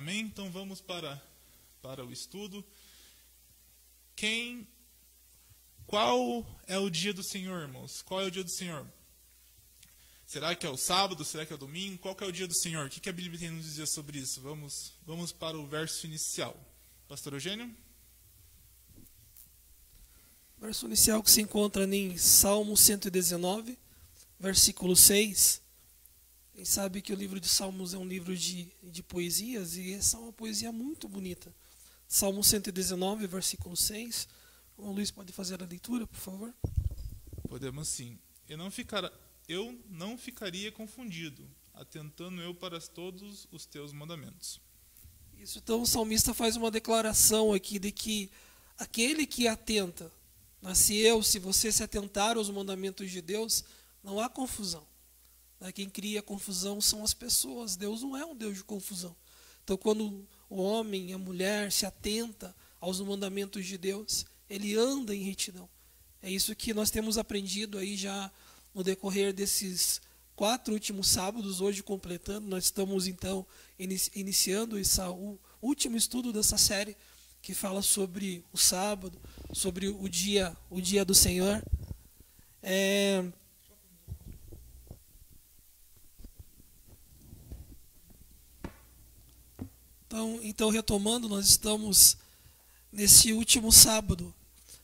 Amém? Então vamos para o estudo. Qual é o dia do Senhor, irmãos? Qual é o dia do Senhor? Será que é o sábado? Será que é o domingo? Qual que é o dia do Senhor? O que a Bíblia tem a nos dizer sobre isso? Vamos para o verso inicial. Pastor Eugênio? O verso inicial que se encontra em Salmo 119, versículo 6. Quem sabe que o livro de Salmos é um livro de poesias, e essa é uma poesia muito bonita. Salmo 119, versículo 6. O Luiz pode fazer a leitura, por favor? Podemos sim. Eu não ficaria confundido, atentando eu para todos os teus mandamentos. Isso, então o salmista faz uma declaração aqui de que aquele que atenta, se você se atentar aos mandamentos de Deus, não há confusão. Quem cria confusão são as pessoas. Deus não é um Deus de confusão. Então, quando o homem e a mulher se atenta aos mandamentos de Deus, ele anda em retidão. É isso que nós temos aprendido aí já no decorrer desses 4 últimos sábados, hoje completando. Nós estamos então iniciando o último estudo dessa série que fala sobre o sábado, sobre o dia do Senhor. Então, retomando, nós estamos nesse último sábado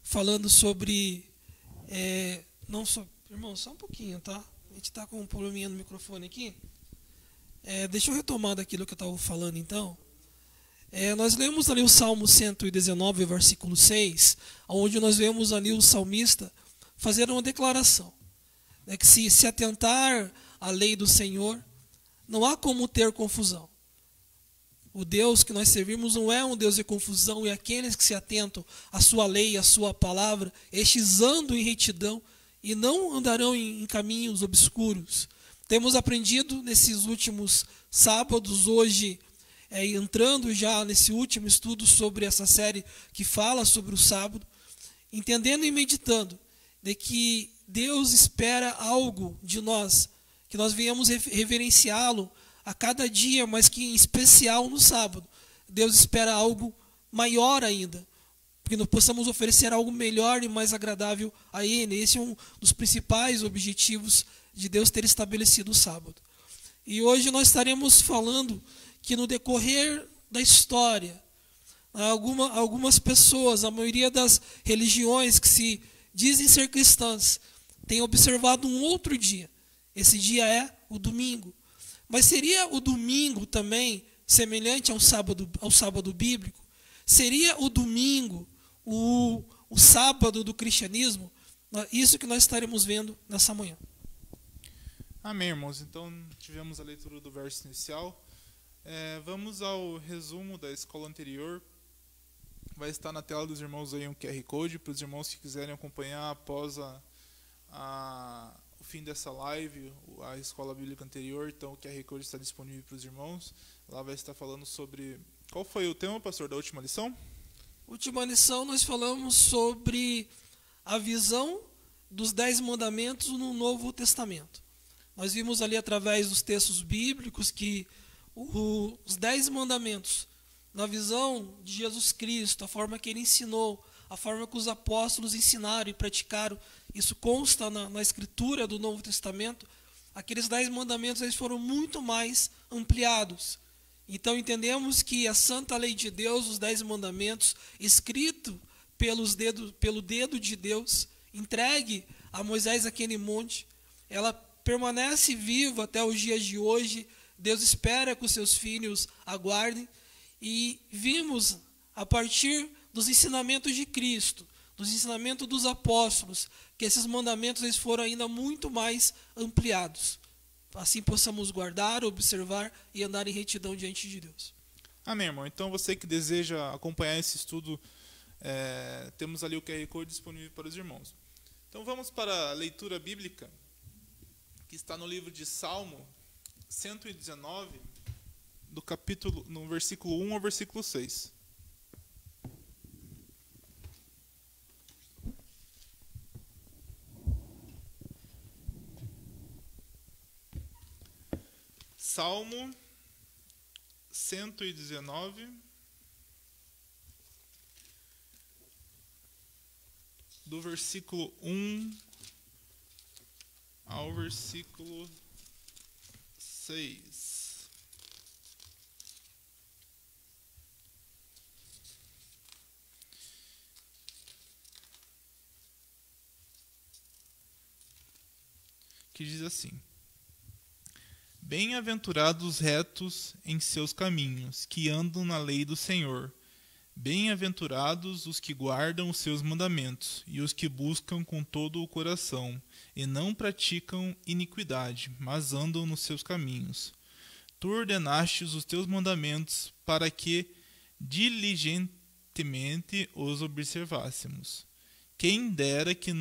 falando sobre... irmão, só um pouquinho, tá? A gente está com um probleminha no microfone aqui. Deixa eu retomar daquilo que eu estava falando, então. Nós lemos ali o Salmo 119, versículo 6, onde nós vemos ali o salmista fazer uma declaração. Que se atentar à lei do Senhor, não há como ter confusão. O Deus que nós servimos não é um Deus de confusão, e aqueles que se atentam à sua lei, à sua palavra, estes andam em retidão e não andarão em caminhos obscuros. Temos aprendido nesses últimos sábados, hoje, entrando já nesse último estudo sobre essa série que fala sobre o sábado, entendendo e meditando de que Deus espera algo de nós, que nós venhamos reverenciá-lo a cada dia, mas que em especial no sábado, Deus espera algo maior ainda, porque nós possamos oferecer algo melhor e mais agradável a Ele. Esse é um dos principais objetivos de Deus ter estabelecido o sábado. E hoje nós estaremos falando que no decorrer da história, algumas pessoas, a maioria das religiões que se dizem ser cristãs, têm observado um outro dia. Esse dia é o domingo. Mas seria o domingo também semelhante ao sábado bíblico? Seria o domingo o sábado do cristianismo? Isso que nós estaremos vendo nessa manhã. Amém, irmãos. Então, tivemos a leitura do verso inicial. Vamos ao resumo da escola anterior. Vai estar na tela dos irmãos aí um QR Code para os irmãos que quiserem acompanhar após o fim dessa live, a escola bíblica anterior. Então o QR Code está disponível para os irmãos. Lá vai estar falando sobre... Qual foi o tema, pastor, da última lição? Última lição nós falamos sobre a visão dos 10 mandamentos no Novo Testamento. Nós vimos ali através dos textos bíblicos que os 10 mandamentos, na visão de Jesus Cristo, a forma que ele ensinou, a forma que os apóstolos ensinaram e praticaram, isso consta na escritura do Novo Testamento. Aqueles 10 mandamentos eles foram muito mais ampliados. Então entendemos que a santa lei de Deus, os 10 mandamentos, escrito pelo dedo de Deus, entregue a Moisés aquele monte, ela permanece viva até os dias de hoje. Deus espera que os seus filhos aguardem. E vimos, a partir dos ensinamentos de Cristo, dos ensinamentos dos apóstolos, que esses mandamentos eles foram ainda muito mais ampliados. Assim possamos guardar, observar e andar em retidão diante de Deus. Amém, irmão. Então você que deseja acompanhar esse estudo, temos ali o QR Code disponível para os irmãos. Então vamos para a leitura bíblica, que está no livro de Salmo 119, no versículo 1 ao versículo 6. Salmo 119, do versículo 1 ao versículo 6. Que diz assim: Bem-aventurados os retos em seus caminhos, que andam na lei do Senhor. Bem-aventurados os que guardam os seus mandamentos, e os que buscam com todo o coração, e não praticam iniquidade, mas andam nos seus caminhos. Tu ordenastes os teus mandamentos para que diligentemente os observássemos. Quem dera que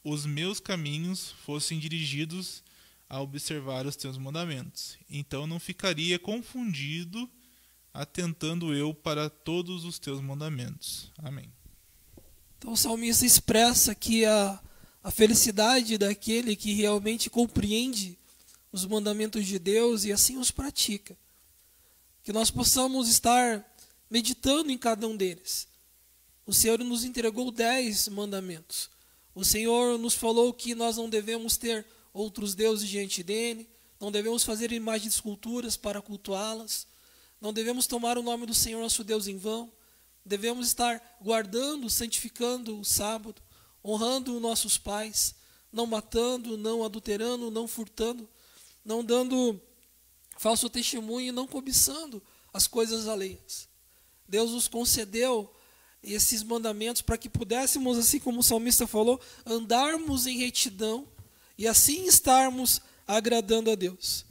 os meus caminhos fossem dirigidos a observar os teus mandamentos. Então não ficaria confundido, atentando eu para todos os teus mandamentos. Amém. Então o salmista expressa aqui a felicidade daquele que realmente compreende os mandamentos de Deus e assim os pratica. Que nós possamos estar meditando em cada um deles. O Senhor nos entregou 10 mandamentos. O Senhor nos falou que nós não devemos ter outros deuses diante dele, não devemos fazer imagens de esculturas para cultuá-las, não devemos tomar o nome do Senhor nosso Deus em vão, devemos estar guardando, santificando o sábado, honrando nossos pais, não matando, não adulterando, não furtando, não dando falso testemunho e não cobiçando as coisas alheias. Deus nos concedeu esses mandamentos para que pudéssemos, assim como o salmista falou, andarmos em retidão e assim estarmos agradando a Deus.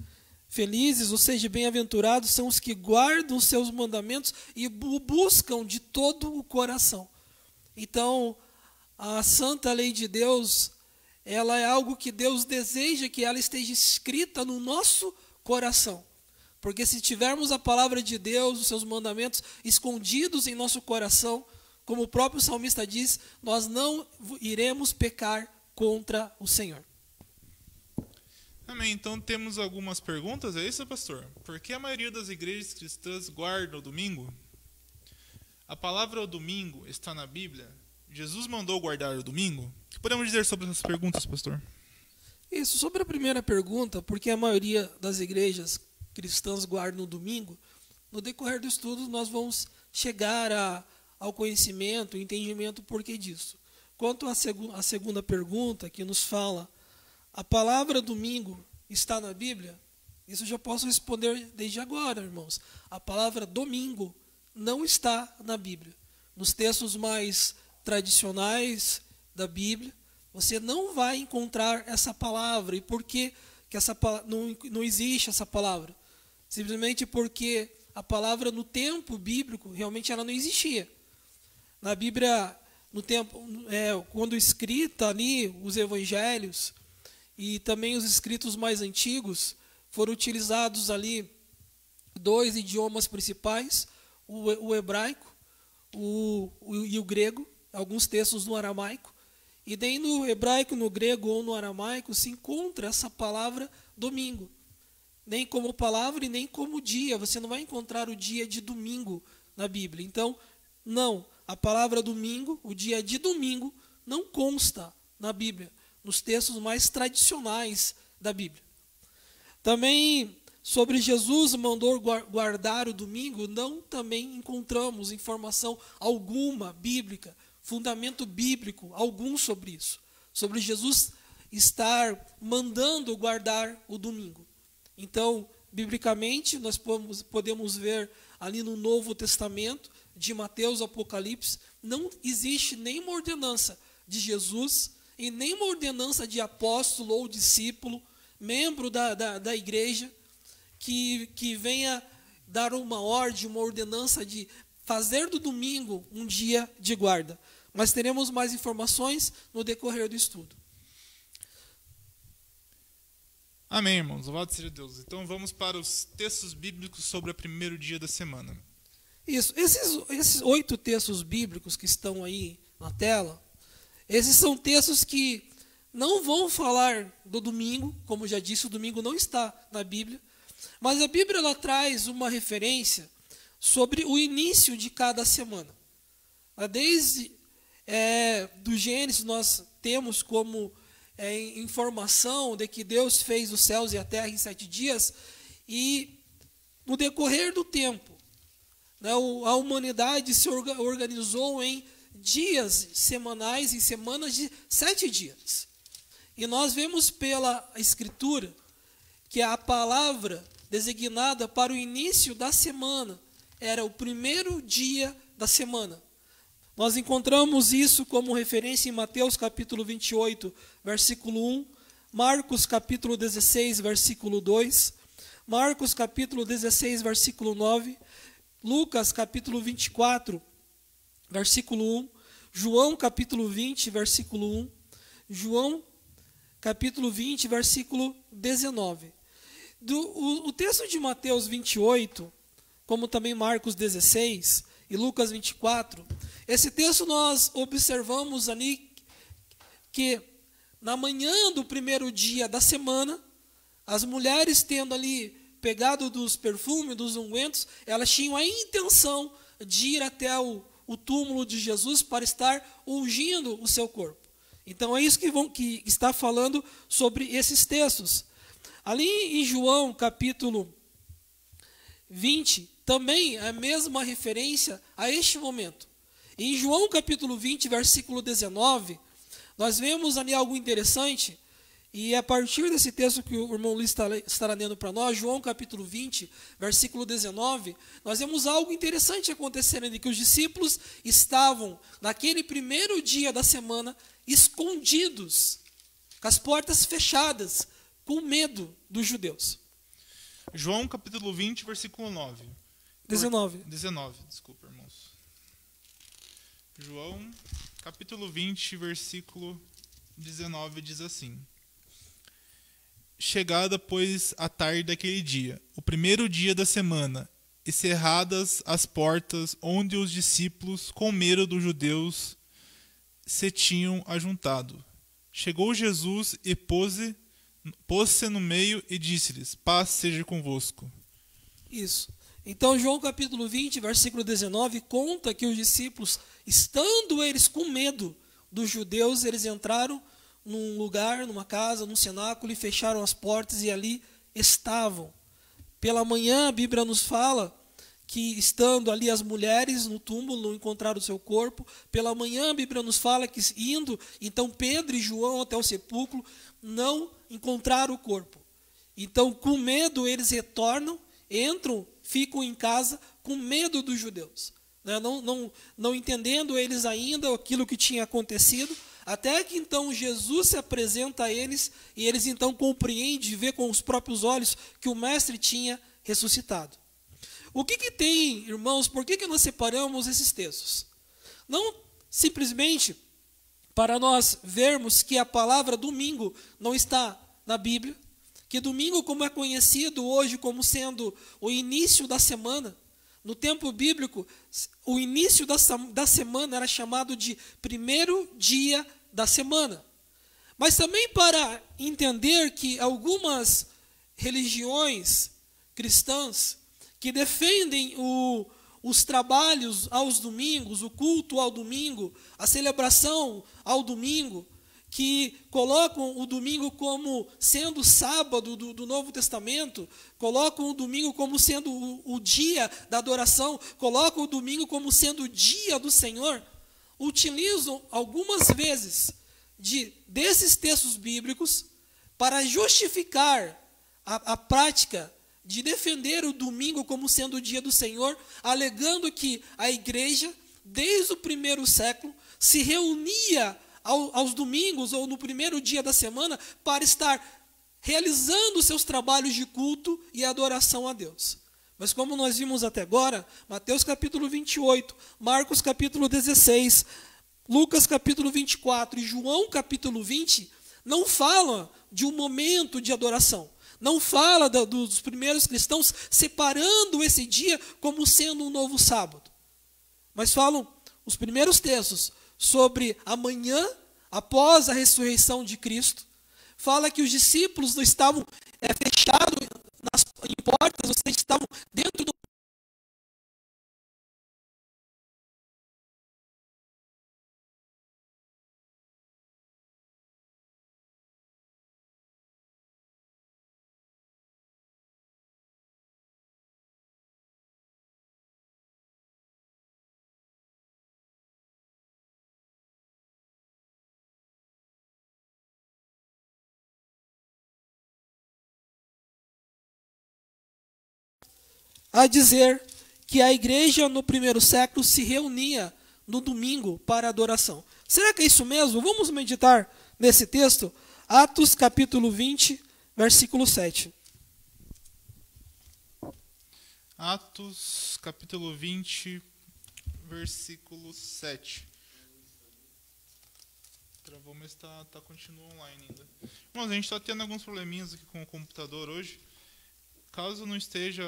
Felizes, ou seja, bem-aventurados, são os que guardam os seus mandamentos e o buscam de todo o coração. Então, a santa lei de Deus, ela é algo que Deus deseja que ela esteja escrita no nosso coração. Porque se tivermos a palavra de Deus, os seus mandamentos escondidos em nosso coração, como o próprio salmista diz, nós não iremos pecar contra o Senhor. Amém. Então temos algumas perguntas, é isso, pastor? Por que a maioria das igrejas cristãs guarda o domingo? A palavra o domingo está na Bíblia? Jesus mandou guardar o domingo? O que podemos dizer sobre essas perguntas, pastor? Isso, sobre a primeira pergunta, por que a maioria das igrejas cristãs guardam o domingo? No decorrer do estudo nós vamos chegar ao conhecimento, entendimento porquê disso. Quanto à segunda pergunta, que nos fala, a palavra domingo está na Bíblia? Isso eu já posso responder desde agora, irmãos. A palavra domingo não está na Bíblia. Nos textos mais tradicionais da Bíblia, você não vai encontrar essa palavra. E por que não existe essa palavra? Simplesmente porque a palavra no tempo bíblico realmente ela não existia. Na Bíblia, no tempo, quando escrita ali os evangelhos e também os escritos mais antigos, foram utilizados ali 2 idiomas principais, o hebraico e o grego, alguns textos no aramaico. E daí no hebraico, no grego ou no aramaico se encontra essa palavra domingo. Nem como palavra e nem como dia. Você não vai encontrar o dia de domingo na Bíblia. Então, não. A palavra domingo, o dia de domingo, não consta na Bíblia, nos textos mais tradicionais da Bíblia. Também, sobre Jesus mandou guardar o domingo, não também encontramos informação alguma bíblica, fundamento bíblico algum sobre isso. Sobre Jesus estar mandando guardar o domingo. Então, biblicamente, nós podemos ver ali no Novo Testamento, de Mateus, Apocalipse, não existe nenhuma ordenança de Jesus e nenhuma ordenança de apóstolo ou discípulo, membro da igreja, que venha dar uma ordem, uma ordenança de fazer do domingo um dia de guarda. Mas teremos mais informações no decorrer do estudo. Amém, irmãos. Louvado seja Deus. Então vamos para os textos bíblicos sobre o primeiro dia da semana. Isso. Esses 8 textos bíblicos que estão aí na tela, esses são textos que não vão falar do domingo, como já disse, o domingo não está na Bíblia, Mas a Bíblia ela traz uma referência sobre o início de cada semana. Desde do Gênesis nós temos como informação de que Deus fez os céus e a terra em 7 dias, e no decorrer do tempo, né, a humanidade se organizou em dias semanais, em semanas de 7 dias. E nós vemos pela Escritura que a palavra designada para o início da semana era o primeiro dia da semana. Nós encontramos isso como referência em Mateus capítulo 28, versículo 1, Marcos capítulo 16, versículo 2, Marcos capítulo 16, versículo 9, Lucas capítulo 24, versículo 1, João capítulo 20, versículo 1, João capítulo 20, versículo 19. O texto de Mateus 28, como também Marcos 16 e Lucas 24, esse texto nós observamos ali que na manhã do primeiro dia da semana, as mulheres tendo ali pegado dos perfumes, dos ungüentos, elas tinham a intenção de ir até o túmulo de Jesus para estar ungindo o seu corpo. Então é isso que está falando sobre esses textos. Ali em João capítulo 20, também é a mesma referência a este momento. Em João capítulo 20, versículo 19, nós vemos ali algo interessante, e a partir desse texto que o irmão Luiz estará lendo para nós, João capítulo 20, versículo 19, nós vemos algo interessante acontecendo ali, que os discípulos estavam, naquele primeiro dia da semana, escondidos, com as portas fechadas, com medo dos judeus. João capítulo 20, versículo 9. 19, desculpa, irmãos. João capítulo 20, versículo 19 diz assim: Chegada, pois, a tarde daquele dia, o primeiro dia da semana, e cerradas as portas onde os discípulos, com medo dos judeus, se tinham ajuntado, chegou Jesus e pôs-se no meio e disse-lhes: Paz seja convosco. Isso. Então, João capítulo 20, versículo 19, conta que os discípulos, estando eles com medo dos judeus, eles entraram num lugar, numa casa, num cenáculo, e fecharam as portas e ali estavam. Pela manhã, a Bíblia nos fala que, estando ali as mulheres no túmulo, não encontraram o seu corpo. Pela manhã, a Bíblia nos fala que, indo, então Pedro e João até o sepulcro, não encontraram o corpo. Então, com medo, eles retornam, entram, ficam em casa com medo dos judeus, né? Não entendendo eles ainda aquilo que tinha acontecido, até que então Jesus se apresenta a eles, e eles então compreendem, vê com os próprios olhos que o mestre tinha ressuscitado. O que tem, irmãos, por que nós separamos esses textos? Não simplesmente para nós vermos que a palavra domingo não está na Bíblia, que domingo, como é conhecido hoje como sendo o início da semana, no tempo bíblico, o início da semana era chamado de primeiro dia da semana. Mas também para entender que algumas religiões cristãs que defendem os trabalhos aos domingos, o culto ao domingo, a celebração ao domingo, que colocam o domingo como sendo o sábado do Novo Testamento, colocam o domingo como sendo o dia da adoração, colocam o domingo como sendo o dia do Senhor, utilizam algumas vezes desses textos bíblicos para justificar a prática de defender o domingo como sendo o dia do Senhor, alegando que a igreja, desde o primeiro século, se reunia aos domingos ou no primeiro dia da semana para estar realizando seus trabalhos de culto e adoração a Deus. Mas como nós vimos até agora, Mateus capítulo 28, Marcos capítulo 16, Lucas capítulo 24 e João capítulo 20 não falam de um momento de adoração. Não fala dos primeiros cristãos separando esse dia como sendo um novo sábado. Mas falam os primeiros textos sobre amanhã, após a ressurreição de Cristo. Fala que os discípulos não estavam fechados em portas, ou seja, estavam dentro do a dizer que a igreja no primeiro século se reunia no domingo para adoração. Será que é isso mesmo? Vamos meditar nesse texto? Atos capítulo 20, versículo 7. Atos capítulo 20, versículo 7. Travou, mas continua online ainda. Irmãos, a gente está tendo alguns probleminhas aqui com o computador hoje. Caso não esteja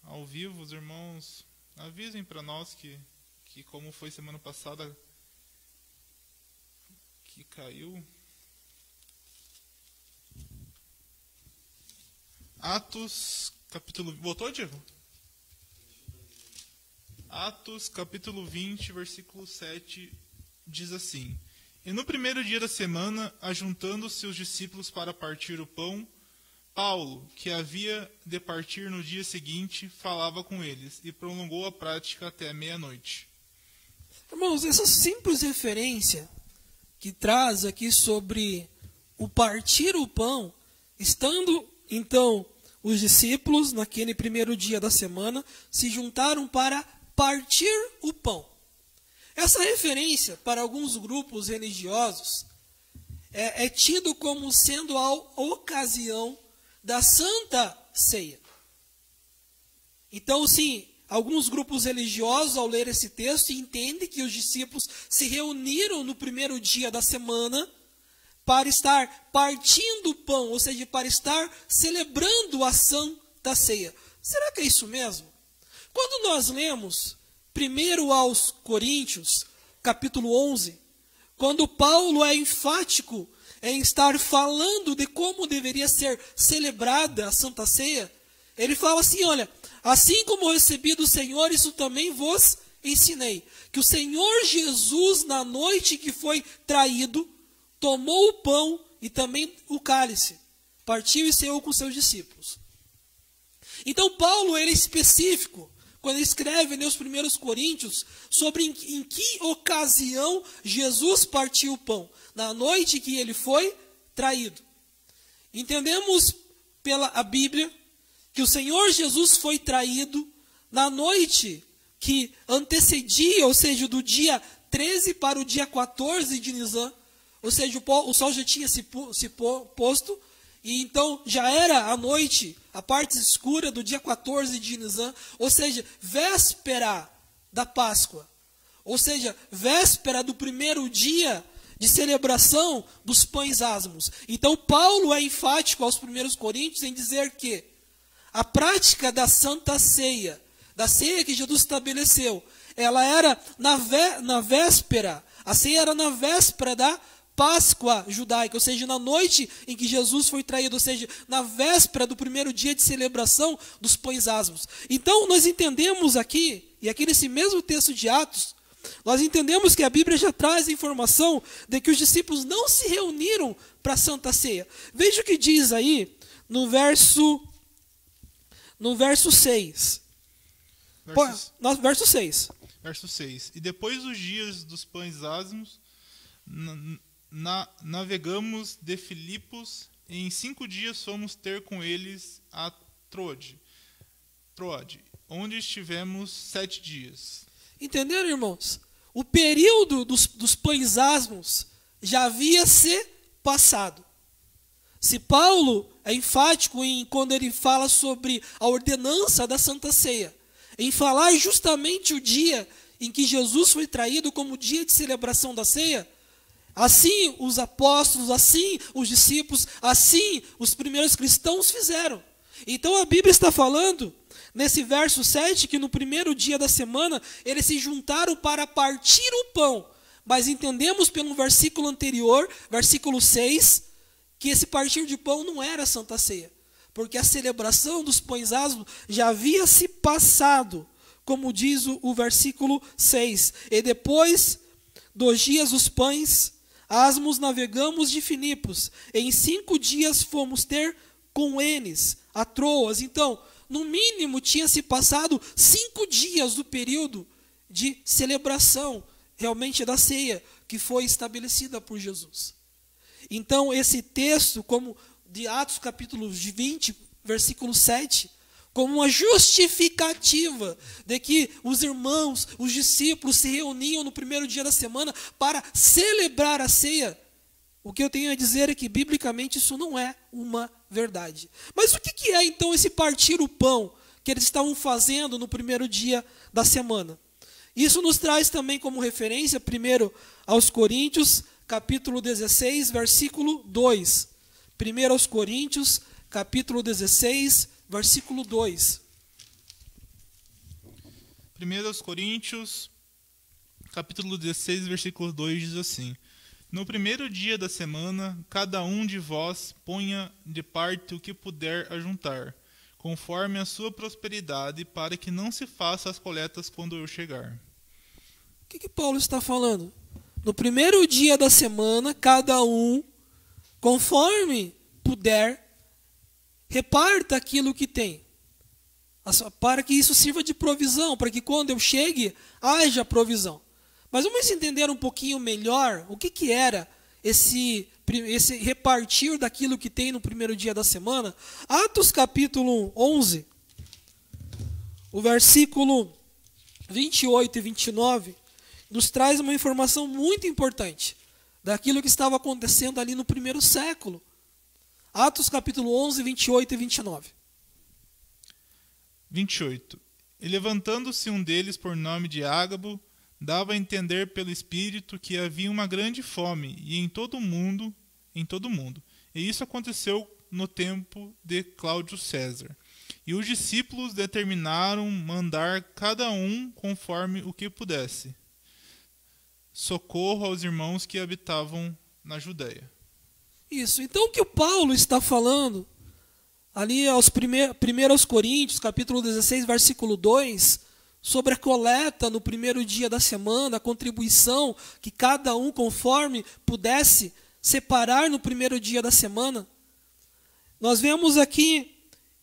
ao vivo, os irmãos avisem para nós que como foi semana passada que caiu. Atos capítulo... Voltou, Diego? Atos capítulo 20, versículo 7 diz assim: E no primeiro dia da semana, ajuntando-se os discípulos para partir o pão, Paulo, que havia de partir no dia seguinte, falava com eles e prolongou a prática até meia-noite. Irmãos, essa simples referência que traz aqui sobre o partir o pão, estando então os discípulos naquele primeiro dia da semana se juntaram para partir o pão. Essa referência para alguns grupos religiosos é tido como sendo a ocasião da Santa Ceia. Então, sim, alguns grupos religiosos, ao ler esse texto, entendem que os discípulos se reuniram no primeiro dia da semana para estar partindo o pão, ou seja, para estar celebrando a Santa Ceia. Será que é isso mesmo? Quando nós lemos primeiro aos Coríntios, capítulo 11, quando Paulo é enfático em estar falando de como deveria ser celebrada a Santa Ceia, ele fala assim, olha, assim como recebi do Senhor, isso também vos ensinei, que o Senhor Jesus, na noite que foi traído, tomou o pão e também o cálice, partiu e ceou com seus discípulos. Então Paulo, ele é específico, quando ele escreve nos primeiros Coríntios, sobre em que ocasião Jesus partiu o pão, na noite que ele foi traído. Entendemos pela a Bíblia que o Senhor Jesus foi traído na noite que antecedia, ou seja, do dia 13 para o dia 14 de Nisan, ou seja, o sol já tinha se posto, e então já era a noite, a parte escura do dia 14 de Nisan, ou seja, véspera da Páscoa, ou seja, véspera do primeiro dia de celebração dos pães ázimos. Então Paulo é enfático aos primeiros Coríntios em dizer que a prática da Santa Ceia, da ceia que Jesus estabeleceu, ela era na véspera, a ceia era na véspera da Páscoa judaica, ou seja, na noite em que Jesus foi traído, ou seja, na véspera do primeiro dia de celebração dos pães ázimos. Então, nós entendemos aqui, e aqui nesse mesmo texto de Atos, nós entendemos que a Bíblia já traz a informação de que os discípulos não se reuniram para a Santa Ceia. Veja o que diz aí no verso 6. Verso 6. Verso 6. E depois dos dias dos pães ázimos, navegamos de Filipos, e em 5 dias fomos ter com eles a Troade, onde estivemos 7 dias. Entenderam, irmãos? O período dos pães ázimos já havia se passado. Se Paulo é enfático quando ele fala sobre a ordenança da Santa Ceia, em falar justamente o dia em que Jesus foi traído como dia de celebração da ceia, assim os apóstolos, assim os discípulos, assim os primeiros cristãos fizeram. Então a Bíblia está falando, nesse verso 7, que no primeiro dia da semana eles se juntaram para partir o pão. Mas entendemos pelo versículo anterior, versículo 6, que esse partir de pão não era a Santa Ceia. porque a celebração dos pães asmos já havia se passado, como diz o versículo 6. E depois dos dias dos pães asmos navegamos de Filipos. Em 5 dias fomos ter com eles a Troas. Então, no mínimo, tinha se passado 5 dias do período de celebração, realmente da ceia, que foi estabelecida por Jesus. Então, esse texto, como de Atos capítulo 20, versículo 7, como uma justificativa de que os irmãos, os discípulos se reuniam no primeiro dia da semana para celebrar a ceia. O que eu tenho a dizer é que, biblicamente, isso não é uma verdade. Mas o que é, então, esse partir o pão que eles estavam fazendo no primeiro dia da semana? Isso nos traz também como referência, primeiro, aos Coríntios, capítulo 16, versículo 2. 1 aos Coríntios, capítulo 16, versículo 2. 1 aos Coríntios, capítulo 16, versículo 2 diz assim: No primeiro dia da semana, cada um de vós ponha de parte o que puder ajuntar, conforme a sua prosperidade, para que não se faça as coletas quando eu chegar. O que Paulo está falando? No primeiro dia da semana, cada um, conforme puder, reparta aquilo que tem, para que isso sirva de provisão, para que quando eu chegue, haja provisão. Mas vamos entender um pouquinho melhor o que era esse repartir daquilo que tem no primeiro dia da semana. Atos capítulo 11, o versículo 28 e 29, nos traz uma informação muito importante daquilo que estava acontecendo ali no primeiro século. Atos capítulo 11, 28 e 29. 28. E levantando-se um deles por nome de Ágabo, dava a entender pelo Espírito que havia uma grande fome em todo o mundo. E isso aconteceu no tempo de Cláudio César. E os discípulos determinaram mandar cada um conforme o que pudesse socorro aos irmãos que habitavam na Judéia. Isso. Então o que o Paulo está falando ali aos 1 Coríntios, capítulo 16, versículo 2, sobre a coleta no primeiro dia da semana, a contribuição que cada um conforme pudesse separar no primeiro dia da semana. Nós vemos aqui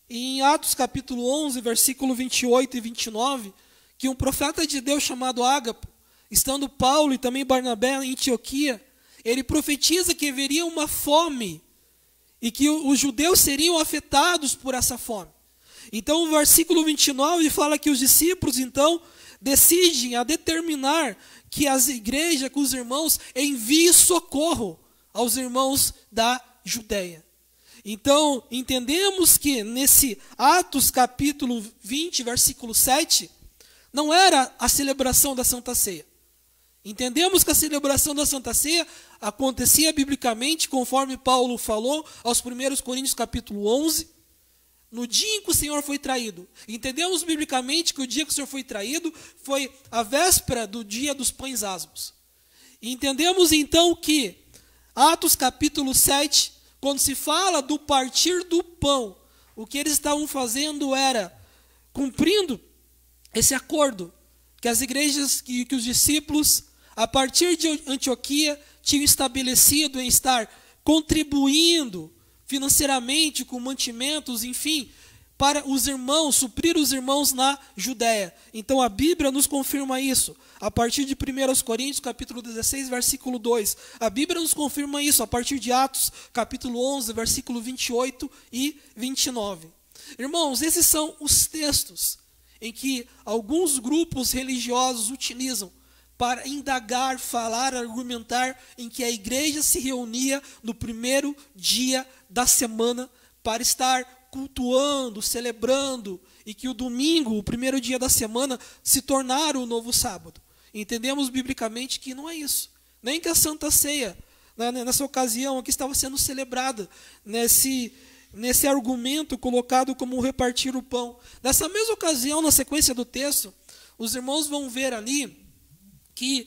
em Atos capítulo 11, versículo 28 e 29, que um profeta de Deus chamado Ágabo, estando Paulo e também Barnabé em Antioquia, ele profetiza que haveria uma fome e que os judeus seriam afetados por essa fome. Então o versículo 29 fala que os discípulos então decidem a determinar que as igrejas, que os irmãos enviem socorro aos irmãos da Judéia. Então entendemos que nesse Atos capítulo 20, versículo 7, não era a celebração da Santa Ceia. Entendemos que a celebração da Santa Ceia acontecia biblicamente, conforme Paulo falou aos 1 Coríntios capítulo 11, no dia em que o Senhor foi traído. Entendemos biblicamente que o dia que o Senhor foi traído foi a véspera do dia dos pães asmos. E entendemos então que Atos capítulo 7, quando se fala do partir do pão, o que eles estavam fazendo era cumprindo esse acordo que as igrejas, que os discípulos, a partir de Antioquia, tinham estabelecido em estar contribuindo financeiramente com mantimentos, enfim, para os irmãos, suprir os irmãos na Judéia. Então a Bíblia nos confirma isso. A partir de 1 Coríntios, capítulo 16, versículo 2. A Bíblia nos confirma isso a partir de Atos, capítulo 11, versículo 28 e 29. Irmãos, esses são os textos em que alguns grupos religiosos utilizam para indagar, falar, argumentar em que a igreja se reunia no primeiro dia da semana para estar cultuando, celebrando, e que o domingo, o primeiro dia da semana, se tornara o novo sábado. Entendemos biblicamente que não é isso. Nem que a Santa Ceia, nessa ocasião aqui, estava sendo celebrada nesse argumento colocado como repartir o pão. Nessa mesma ocasião, na sequência do texto, os irmãos vão ver ali que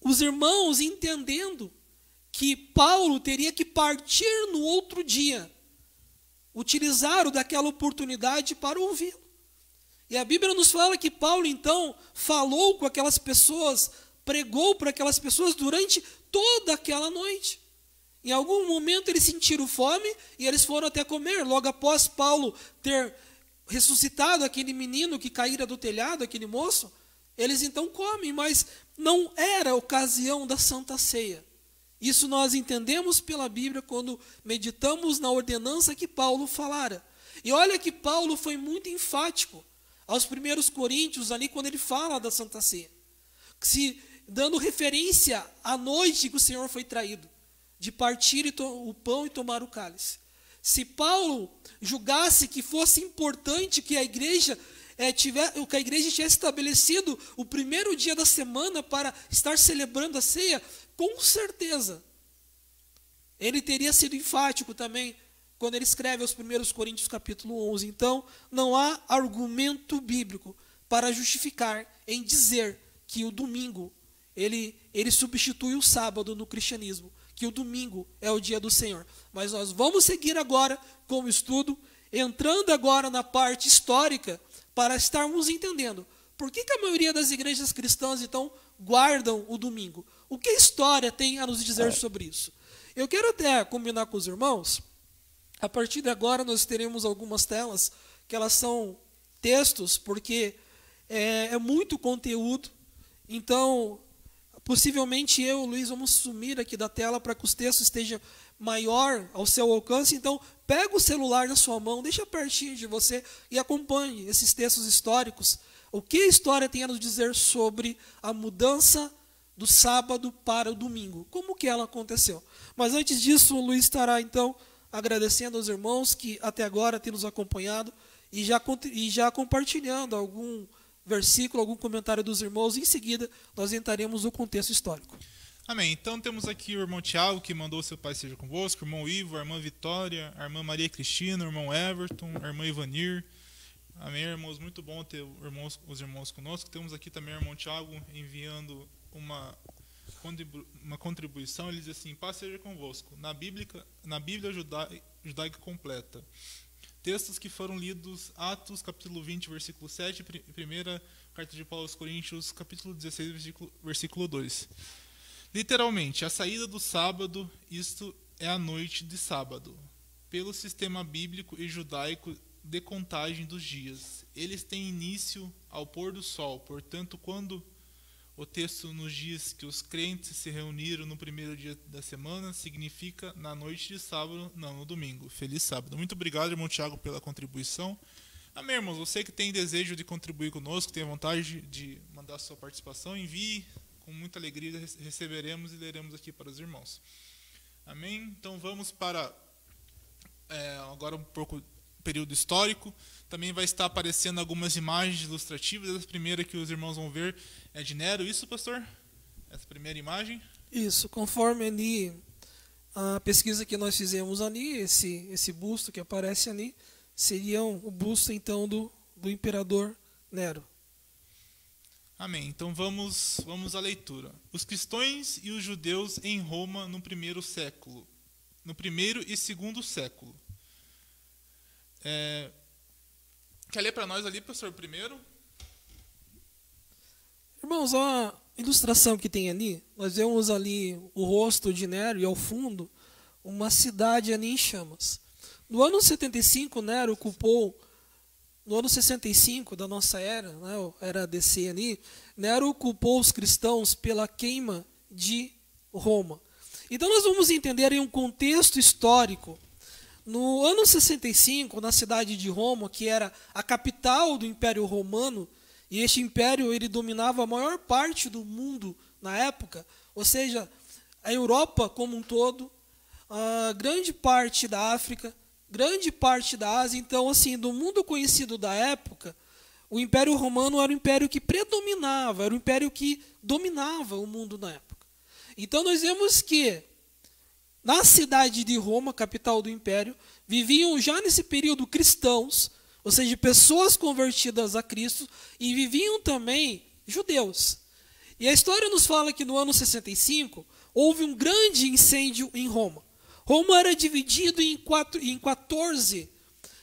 os irmãos, entendendo que Paulo teria que partir no outro dia, utilizaram daquela oportunidade para ouvi-lo. E a Bíblia nos fala que Paulo, então, falou com aquelas pessoas, pregou para aquelas pessoas durante toda aquela noite. Em algum momento eles sentiram fome e eles foram até comer. Logo após Paulo ter ressuscitado aquele menino que caíra do telhado, aquele moço, eles então comem, mas não era a ocasião da Santa Ceia. Isso nós entendemos pela Bíblia quando meditamos na ordenança que Paulo falara. E olha que Paulo foi muito enfático aos primeiros Coríntios, ali quando ele fala da Santa Ceia, dando referência à noite que o Senhor foi traído, de partir o pão e tomar o cálice. Se Paulo julgasse que fosse importante que a igreja tivesse estabelecido o primeiro dia da semana para estar celebrando a ceia, com certeza ele teria sido enfático também quando ele escreve aos 1 Coríntios capítulo 11. Então, não há argumento bíblico para justificar em dizer que o domingo, ele substitui o sábado no cristianismo, que o domingo é o dia do Senhor. Mas nós vamos seguir agora com o estudo, entrando agora na parte histórica, para estarmos entendendo por que a maioria das igrejas cristãs, então, guardam o domingo. O que a história tem a nos dizer sobre isso? Eu quero até combinar com os irmãos. A partir de agora nós teremos algumas telas que elas são textos, porque é muito conteúdo. Então, possivelmente eu e o Luiz vamos sumir aqui da tela para que os textos estejam maior ao seu alcance. Então, pega o celular na sua mão, deixa pertinho de você e acompanhe esses textos históricos. O que a história tem a nos dizer sobre a mudança do sábado para o domingo? Como que ela aconteceu? Mas antes disso, o Luiz estará então agradecendo aos irmãos que até agora têm nos acompanhado e já compartilhando algum versículo, algum comentário dos irmãos. Em seguida, nós entraremos no contexto histórico. Amém. Então temos aqui o irmão Tiago, que mandou seu Pai seja convosco, o irmão Ivo, a irmã Vitória, a irmã Maria Cristina, o irmão Everton, a irmã Ivanir. Amém, irmãos. Muito bom ter os irmãos conosco. Temos aqui também o irmão Tiago enviando uma contribuição. Ele diz assim: paz seja convosco. Na Bíblia judaica completa. Textos que foram lidos, Atos, capítulo 20, versículo 7, primeira carta de Paulo aos Coríntios, capítulo 16, versículo 2. Literalmente, a saída do sábado, isto é a noite de sábado. Pelo sistema bíblico e judaico de contagem dos dias, eles têm início ao pôr do sol. Portanto, quando o texto nos diz que os crentes se reuniram no primeiro dia da semana, significa na noite de sábado, não no domingo. Feliz sábado. Muito obrigado, irmão Tiago, pela contribuição. Amém, irmãos. Você que tem desejo de contribuir conosco, tem vontade de mandar sua participação, envie. Com muita alegria receberemos e leremos aqui para os irmãos. Amém? Então vamos para agora um pouco período histórico. Também vai estar aparecendo algumas imagens ilustrativas. A primeira que os irmãos vão ver é de Nero. Isso, pastor? Essa primeira imagem? Isso, conforme ali a pesquisa que nós fizemos ali, esse busto que aparece ali, seria o busto então do imperador Nero. Amém. Então vamos à leitura. Os cristãos e os judeus em Roma no primeiro século. No primeiro e segundo século. Quer ler para nós ali, pastor, primeiro? Irmãos, a ilustração que tem ali, nós vemos ali o rosto de Nero e ao fundo uma cidade ali em chamas. No ano 75, Nero ocupou... No ano 65 da nossa era, né, era DC ali, Nero culpou os cristãos pela queima de Roma. Então nós vamos entender em um contexto histórico. No ano 65, na cidade de Roma, que era a capital do Império Romano, e este império ele dominava a maior parte do mundo na época, ou seja, a Europa como um todo, a grande parte da África, grande parte da Ásia. Então, assim, do mundo conhecido da época, o Império Romano era o império que predominava, era o império que dominava o mundo na época. Então, nós vemos que na cidade de Roma, capital do império, viviam já nesse período cristãos, ou seja, pessoas convertidas a Cristo, e viviam também judeus. E a história nos fala que no ano 65 houve um grande incêndio em Roma. Roma era dividido em 14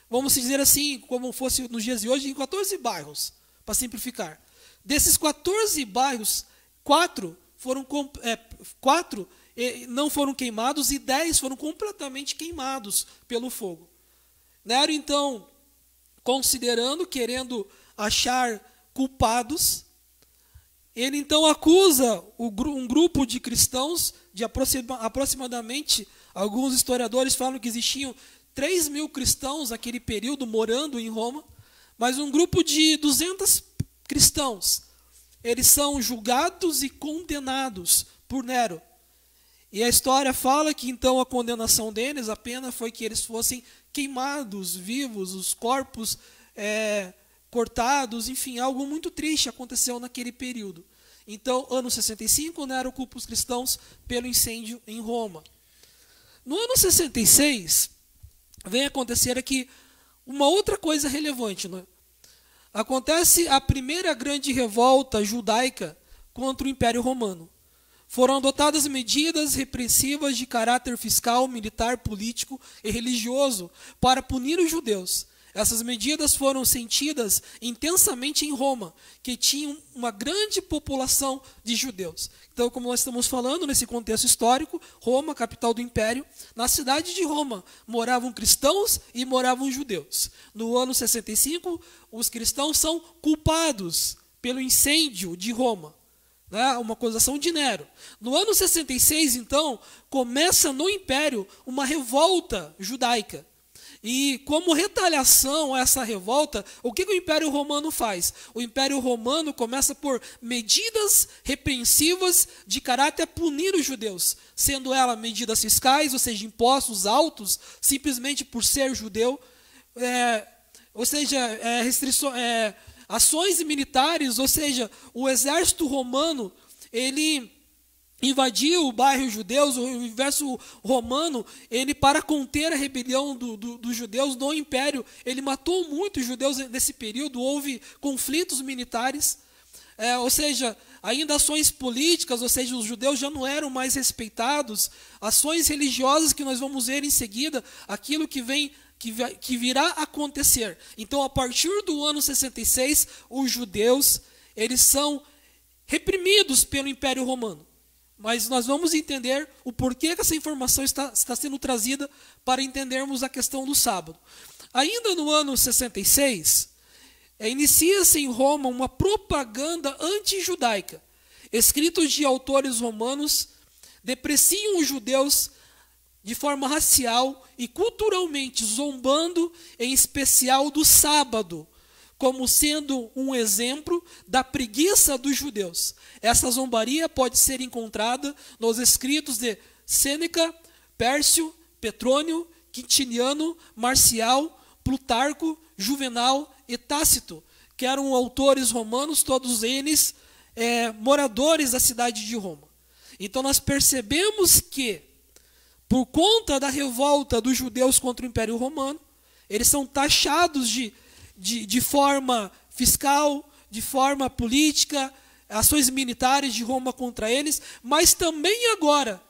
vamos dizer assim, como fosse nos dias de hoje, em 14 bairros, para simplificar. Desses 14 bairros, 4 não foram queimados e 10 foram completamente queimados pelo fogo. Nero, então, considerando, querendo achar culpados, ele então acusa um grupo de cristãos, de aproximadamente, alguns historiadores falam que existiam 3.000 cristãos naquele período morando em Roma, mas um grupo de 200 cristãos, eles são julgados e condenados por Nero. E a história fala que então a condenação deles, a pena foi que eles fossem queimados vivos, os corpos cortados, enfim, algo muito triste aconteceu naquele período. Então, ano 65, Nero culpa os cristãos pelo incêndio em Roma. No ano 66, vem acontecer aqui uma outra coisa relevante, né? Acontece a primeira grande revolta judaica contra o Império Romano. Foram adotadas medidas repressivas de caráter fiscal, militar, político e religioso para punir os judeus. Essas medidas foram sentidas intensamente em Roma, que tinha uma grande população de judeus. Então, como nós estamos falando nesse contexto histórico, Roma, capital do Império, na cidade de Roma moravam cristãos e moravam judeus. No ano 65, os cristãos são culpados pelo incêndio de Roma, né? Uma acusação de Nero. No ano 66, então, começa no Império uma revolta judaica. E como retaliação a essa revolta, o que o Império Romano faz? O Império Romano começa por medidas repreensivas de caráter a punir os judeus, sendo elas medidas fiscais, ou seja, impostos altos, simplesmente por ser judeu, ou seja, ações militares, ou seja, o exército romano, ele invadiu o bairro judeus, o universo romano, ele para conter a rebelião dos judeus no Império, ele matou muitos judeus nesse período, houve conflitos militares, ou seja, ainda ações políticas, ou seja, os judeus já não eram mais respeitados, ações religiosas que nós vamos ver em seguida, aquilo que virá a acontecer. Então, a partir do ano 66, os judeus, eles são reprimidos pelo Império Romano. Mas nós vamos entender o porquê que essa informação está sendo trazida para entendermos a questão do sábado. Ainda no ano 66, inicia-se em Roma uma propaganda anti-judaica. Escritos de autores romanos depreciam os judeus de forma racial e culturalmente, zombando em especial do sábado, como sendo um exemplo da preguiça dos judeus. Essa zombaria pode ser encontrada nos escritos de Sêneca, Pércio, Petrônio, Quintiliano, Marcial, Plutarco, Juvenal e Tácito, que eram autores romanos, todos eles moradores da cidade de Roma. Então nós percebemos que, por conta da revolta dos judeus contra o Império Romano, eles são taxados de forma fiscal, de forma política, ações militares de Roma contra eles, mas também agora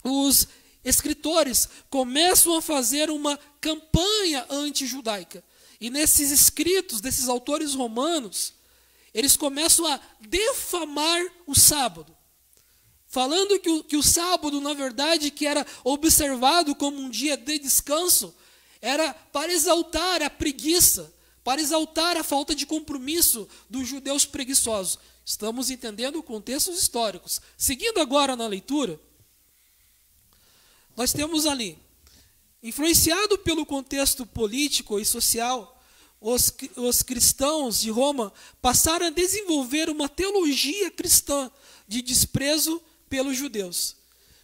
os escritores começam a fazer uma campanha anti-judaica. E nesses escritos desses autores romanos, eles começam a defamar o sábado, falando que o sábado, na verdade, que era observado como um dia de descanso, era para exaltar a preguiça, para exaltar a falta de compromisso dos judeus preguiçosos. Estamos entendendo contextos históricos. Seguindo agora na leitura, nós temos ali, influenciado pelo contexto político e social, os cristãos de Roma passaram a desenvolver uma teologia cristã de desprezo pelos judeus.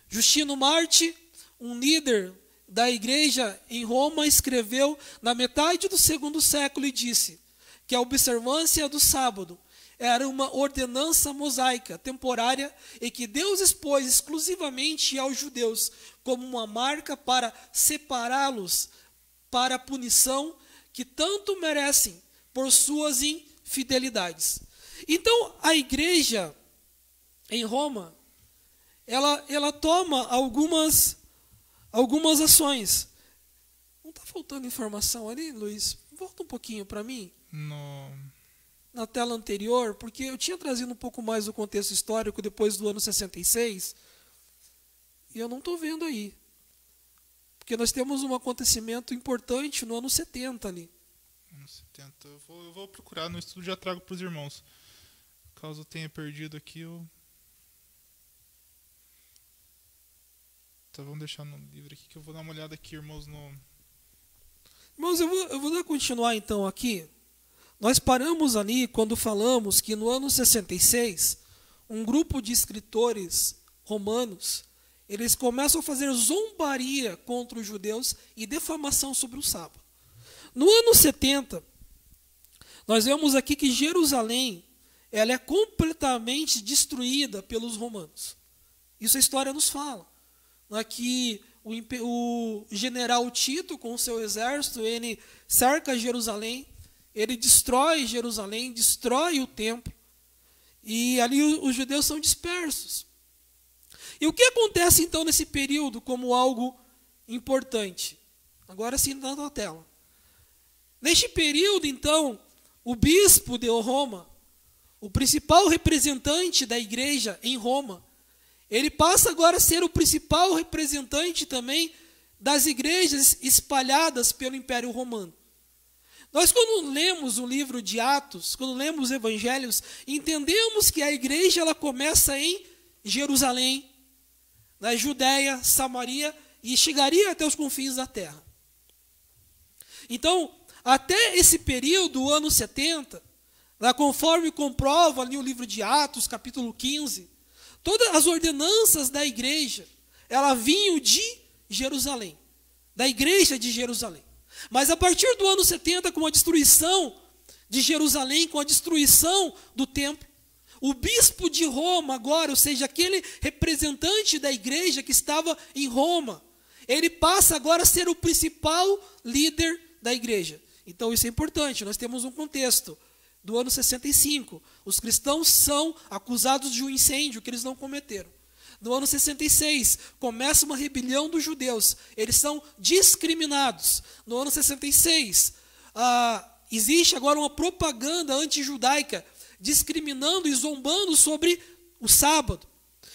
Justino Marte, um líder da igreja em Roma, escreveu na metade do segundo século e disse que a observância do sábado era uma ordenança mosaica, temporária, e que Deus expôs exclusivamente aos judeus como uma marca para separá-los para a punição que tanto merecem por suas infidelidades. Então, a igreja em Roma, ela toma algumas ações. está faltando informação ali, Luiz? Volta um pouquinho para mim. Na tela anterior, porque eu tinha trazido um pouco mais do contexto histórico depois do ano 66, e eu não estou vendo aí. Porque nós temos um acontecimento importante no ano 70 ali. Ano 70. Eu vou procurar no estudo e já trago para os irmãos. Caso eu tenha perdido aqui, Então vamos deixar no livro aqui que eu vou dar uma olhada aqui, irmãos, Irmãos, eu vou continuar então aqui. Nós paramos ali quando falamos que no ano 66, um grupo de escritores romanos, eles começam a fazer zombaria contra os judeus e defamação sobre o sábado. No ano 70, nós vemos aqui que Jerusalém, ela é completamente destruída pelos romanos. Isso a história nos fala. Aqui o general Tito, com o seu exército, ele cerca Jerusalém, ele destrói Jerusalém, destrói o templo, e ali os judeus são dispersos. E o que acontece então nesse período como algo importante? Agora sim, dando a tela. Neste período, então, o bispo de Roma, o principal representante da igreja em Roma, ele passa agora a ser o principal representante também das igrejas espalhadas pelo Império Romano. Nós, quando lemos o livro de Atos, quando lemos os evangelhos, entendemos que a igreja ela começa em Jerusalém, na Judéia, Samaria, e chegaria até os confins da terra. Então, até esse período, o ano 70, conforme comprova ali o livro de Atos, capítulo 15, todas as ordenanças da igreja, elas vinham de Jerusalém, da igreja de Jerusalém. Mas a partir do ano 70, com a destruição de Jerusalém, com a destruição do templo, o bispo de Roma agora, ou seja, aquele representante da igreja que estava em Roma, ele passa agora a ser o principal líder da igreja. Então isso é importante, nós temos um contexto. Do ano 65, os cristãos são acusados de um incêndio que eles não cometeram. No ano 66, começa uma rebelião dos judeus, eles são discriminados. No ano 66, existe agora uma propaganda antijudaica, discriminando e zombando sobre o sábado.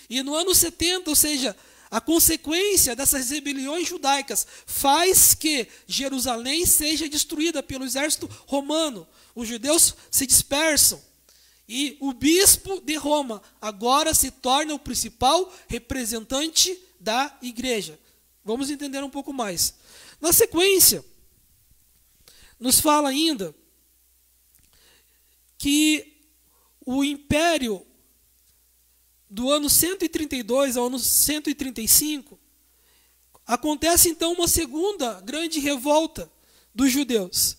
E no ano 70, ou seja, a consequência dessas rebeliões judaicas faz que Jerusalém seja destruída pelo exército romano. Os judeus se dispersam e o bispo de Roma agora se torna o principal representante da igreja. Vamos entender um pouco mais. Na sequência, nos fala ainda que o império do ano 132 ao ano 135, acontece então uma segunda grande revolta dos judeus,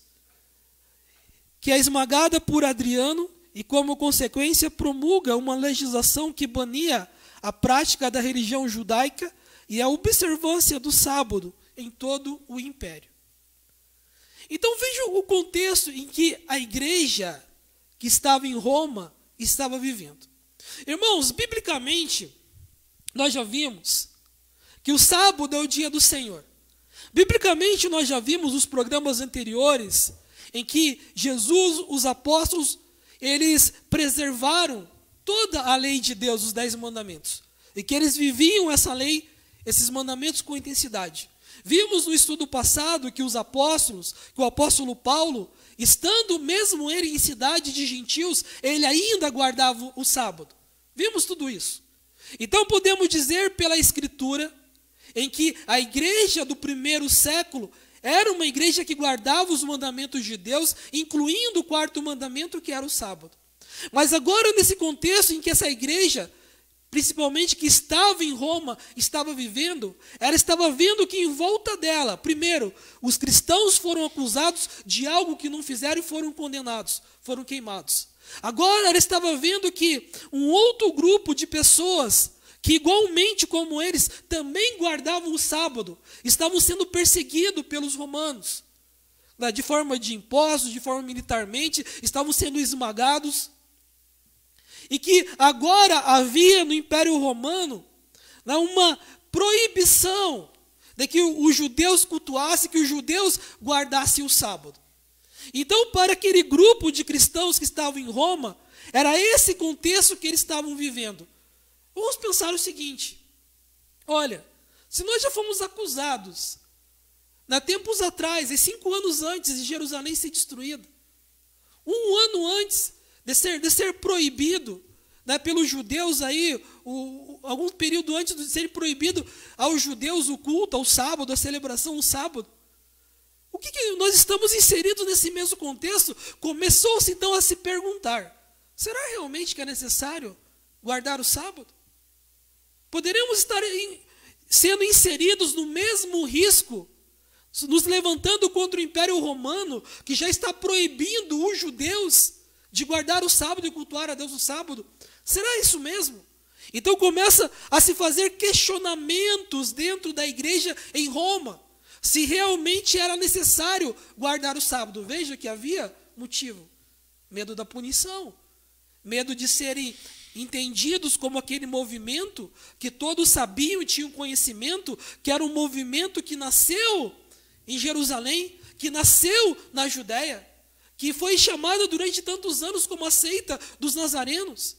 que é esmagada por Adriano e, como consequência, promulga uma legislação que bania a prática da religião judaica e a observância do sábado em todo o império. Então veja o contexto em que a igreja que estava em Roma estava vivendo. Irmãos, biblicamente, nós já vimos que o sábado é o dia do Senhor. Biblicamente, nós já vimos nos programas anteriores em que Jesus, os apóstolos, eles preservaram toda a lei de Deus, os 10 mandamentos. E que eles viviam essa lei, esses mandamentos com intensidade. Vimos no estudo passado que os apóstolos, que o apóstolo Paulo, estando mesmo ele em cidade de gentios, ele ainda guardava o sábado. Vimos tudo isso. Então podemos dizer pela Escritura, em que a igreja do primeiro século era uma igreja que guardava os mandamentos de Deus, incluindo o quarto mandamento, que era o sábado. Mas agora, nesse contexto em que essa igreja, principalmente que estava em Roma, estava vivendo, ela estava vendo que em volta dela, primeiro, os cristãos foram acusados de algo que não fizeram e foram condenados, foram queimados. Agora ela estava vendo que um outro grupo de pessoas, que igualmente como eles, também guardavam o sábado, estavam sendo perseguidos pelos romanos. De forma de impostos, de forma militarmente, estavam sendo esmagados. E que agora havia no Império Romano uma proibição de que os judeus cultuassem, que os judeus guardassem o sábado. Então, para aquele grupo de cristãos que estavam em Roma, era esse contexto que eles estavam vivendo. Vamos pensar o seguinte: olha, se nós já fomos acusados, tempos atrás, 5 anos antes de Jerusalém ser destruída, 1 ano antes de ser proibido, né, pelos judeus aí, algum período antes de ser proibido aos judeus o culto ao sábado, a celebração ao sábado, o que nós estamos inseridos nesse mesmo contexto? Começou-se então a se perguntar: será realmente que é necessário guardar o sábado? Poderemos estar sendo inseridos no mesmo risco, nos levantando contra o Império Romano, que já está proibindo os judeus de guardar o sábado e cultuar a Deus no sábado? Será isso mesmo? Então começa a se fazer questionamentos dentro da igreja em Roma, se realmente era necessário guardar o sábado. Veja que havia motivo: medo da punição, medo de serem entendidos como aquele movimento que todos sabiam e tinham conhecimento, que era um movimento que nasceu em Jerusalém, que nasceu na Judéia, que foi chamado durante tantos anos como a seita dos nazarenos.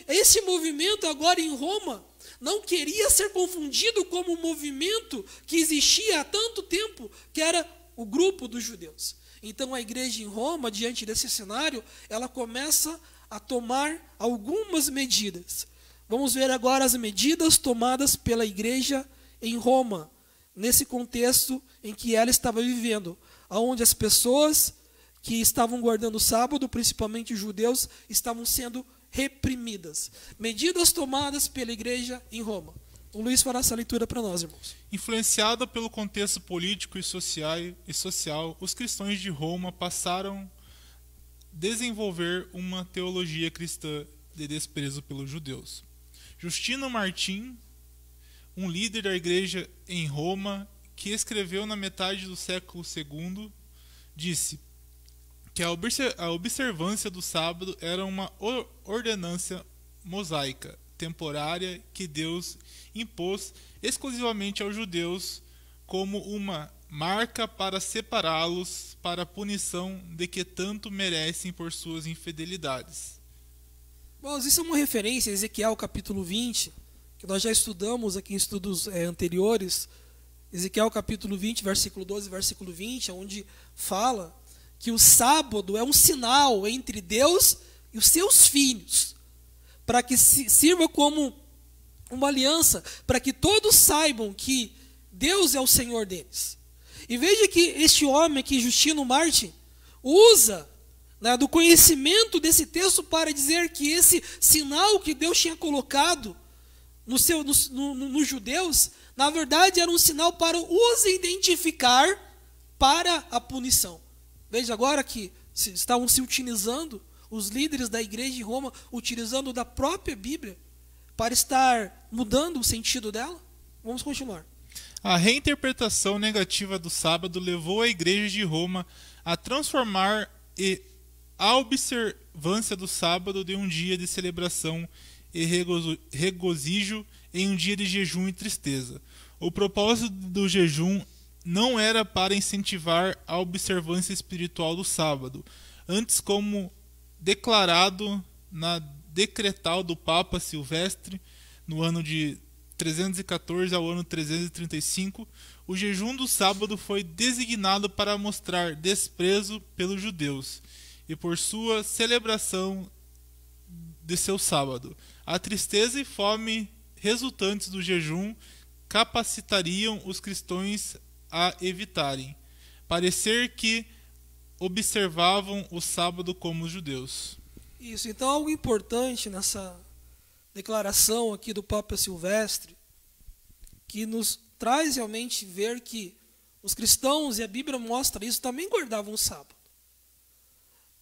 Esse movimento agora em Roma não queria ser confundido como um movimento que existia há tanto tempo, que era o grupo dos judeus. Então a igreja em Roma, diante desse cenário, ela começa a tomar algumas medidas. Vamos ver agora as medidas tomadas pela igreja em Roma, nesse contexto em que ela estava vivendo, onde as pessoas que estavam guardando o sábado, principalmente os judeus, estavam sendo reprimidas. Medidas tomadas pela igreja em Roma. O Luiz fará essa leitura para nós, irmãos. Influenciada pelo contexto político e social, os cristãos de Roma passaram a desenvolver uma teologia cristã de desprezo pelos judeus. Justino Martim, um líder da igreja em Roma, que escreveu na metade do século II, disse que a observância do sábado era uma ordenança mosaica, temporária, que Deus impôs exclusivamente aos judeus como uma marca para separá-los para a punição de que tanto merecem por suas infidelidades. Bom, isso é uma referência a Ezequiel capítulo 20, que nós já estudamos aqui em estudos anteriores. Ezequiel capítulo 20, versículo 12 e versículo 20, onde fala que o sábado é um sinal entre Deus e os seus filhos, para que sirva como uma aliança, para que todos saibam que Deus é o Senhor deles. E veja que este homem aqui, Justino Martim, usa do conhecimento desse texto para dizer que esse sinal que Deus tinha colocado nos judeus, na verdade era um sinal para os identificar para a punição. Veja agora que estavam se utilizando, os líderes da igreja em Roma, utilizando da própria Bíblia para estar mudando o sentido dela. Vamos continuar. A reinterpretação negativa do sábado levou a igreja de Roma a transformar a observância do sábado de um dia de celebração e regozijo em um dia de jejum e tristeza. O propósito do jejum não era para incentivar a observância espiritual do sábado, antes, como declarado na decretal do Papa Silvestre, no ano de 314 ao ano 335, o jejum do sábado foi designado para mostrar desprezo pelos judeus e por sua celebração de seu sábado. A tristeza e fome resultantes do jejum capacitariam os cristãos a evitarem parecer que observavam o sábado como os judeus. Isso, então algo importante nessa declaração aqui do Papa Silvestre, que nos traz realmente ver que os cristãos, e a Bíblia mostra isso, também guardavam o sábado.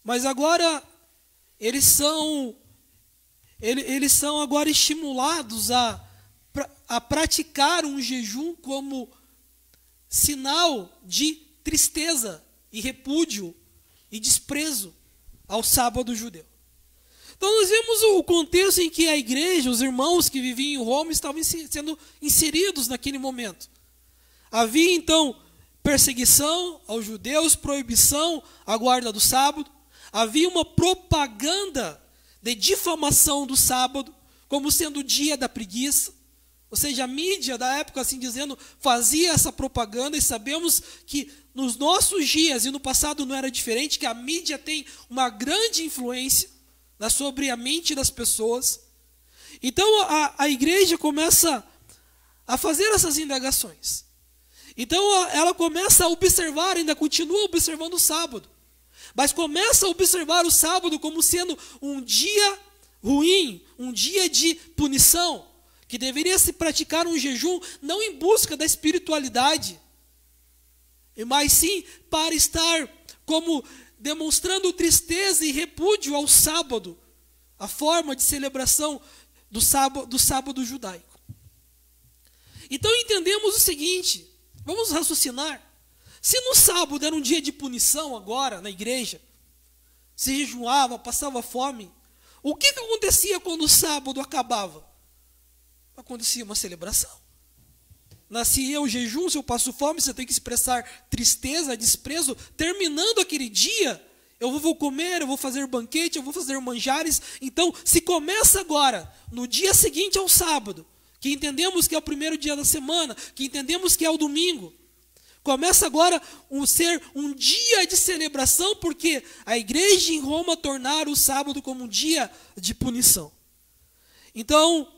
Mas agora eles são agora estimulados a praticar um jejum como sinal de tristeza e repúdio e desprezo ao sábado judeu. Então nós vemos o contexto em que a igreja, os irmãos que viviam em Roma estavam sendo inseridos naquele momento. Havia então perseguição aos judeus, proibição à guarda do sábado. Havia uma propaganda de difamação do sábado, como sendo o dia da preguiça. Ou seja, a mídia da época, assim dizendo, fazia essa propaganda, e sabemos que nos nossos dias e no passado não era diferente, que a mídia tem uma grande influência sobre a mente das pessoas. Então a igreja começa a fazer essas indagações. Então ela começa a observar, ainda continua observando o sábado, mas começa a observar o sábado como sendo um dia ruim, um dia de punição, que deveria se praticar um jejum não em busca da espiritualidade, mas sim para estar como demonstrando tristeza e repúdio ao sábado, a forma de celebração do sábado judaico. Então entendemos o seguinte, vamos raciocinar. Se no sábado era um dia de punição agora na igreja, se jejuava, passava fome, o que acontecia quando o sábado acabava? Acontecia uma celebração. Nascia o jejum, se eu passo fome, você tem que expressar tristeza, desprezo. Terminando aquele dia, eu vou comer, eu vou fazer banquete, eu vou fazer manjares. Então, se começa agora, no dia seguinte ao sábado, que entendemos que é o primeiro dia da semana, que entendemos que é o domingo, começa agora ser um dia de celebração, porque a igreja em Roma tornaram o sábado como um dia de punição. Então,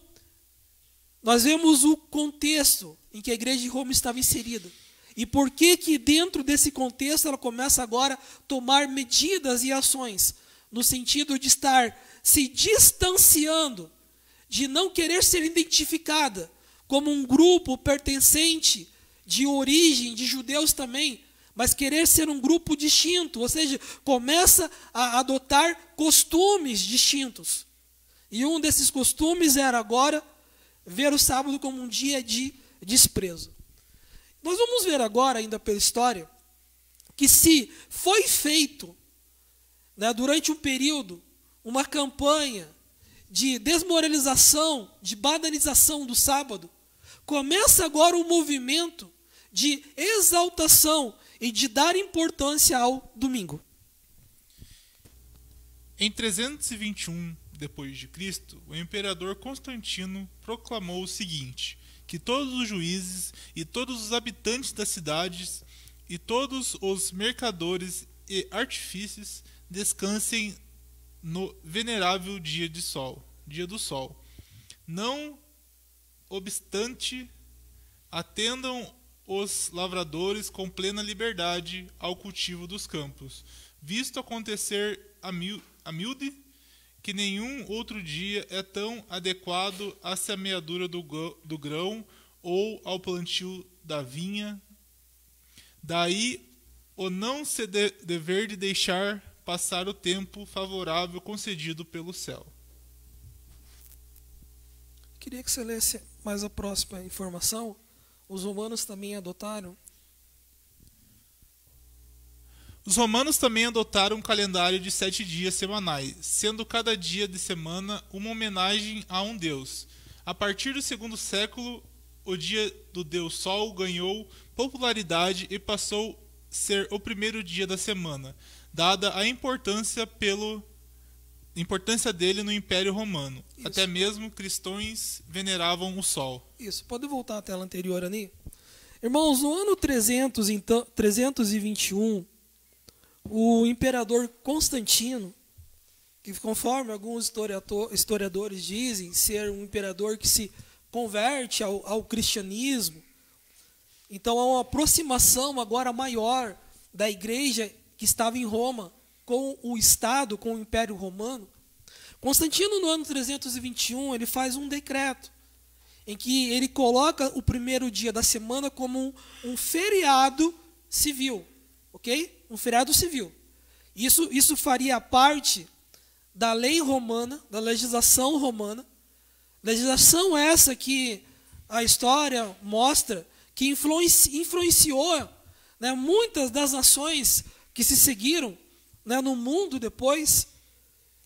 nós vemos o contexto em que a igreja de Roma estava inserida. E por que dentro desse contexto ela começa agora a tomar medidas e ações, no sentido de estar se distanciando, de não querer ser identificada como um grupo pertencente de origem, de judeus também, mas querer ser um grupo distinto, ou seja, começa a adotar costumes distintos. E um desses costumes era agora ver o sábado como um dia de desprezo. Nós vamos ver agora, ainda pela história, que se foi feito, durante um período, uma campanha de desmoralização, de banalização do sábado, começa agora um movimento de exaltação e de dar importância ao domingo. Em 321 depois de Cristo, o imperador Constantino proclamou o seguinte: que todos os juízes e todos os habitantes das cidades e todos os mercadores e artífices descansem no venerável dia do sol. Não obstante, atendam os lavradores com plena liberdade ao cultivo dos campos, visto acontecer a miúde que nenhum outro dia é tão adequado à semeadura do grão ou ao plantio da vinha. Daí o não se dever de deixar passar o tempo favorável concedido pelo céu. Queria que você lesse mais a próxima informação. Os romanos também adotaram. Os romanos também adotaram um calendário de 7 dias semanais, sendo cada dia de semana uma homenagem a um deus. A partir do segundo século, o dia do deus Sol ganhou popularidade e passou a ser o primeiro dia da semana, dada a importância dele no Império Romano. Isso. Até mesmo cristãos veneravam o Sol. Isso, pode voltar à tela anterior ali. Irmãos, no ano 321, o imperador Constantino, que conforme alguns historiadores dizem ser um imperador que se converte ao cristianismo, então há uma aproximação agora maior da igreja que estava em Roma com o Estado, com o Império Romano. Constantino, no ano 321, ele faz um decreto em que ele coloca o primeiro dia da semana como um feriado civil, ok? Um feriado civil. Isso faria parte da lei romana, da legislação romana. Legislação essa que a história mostra que influenciou, muitas das nações que se seguiram, no mundo depois.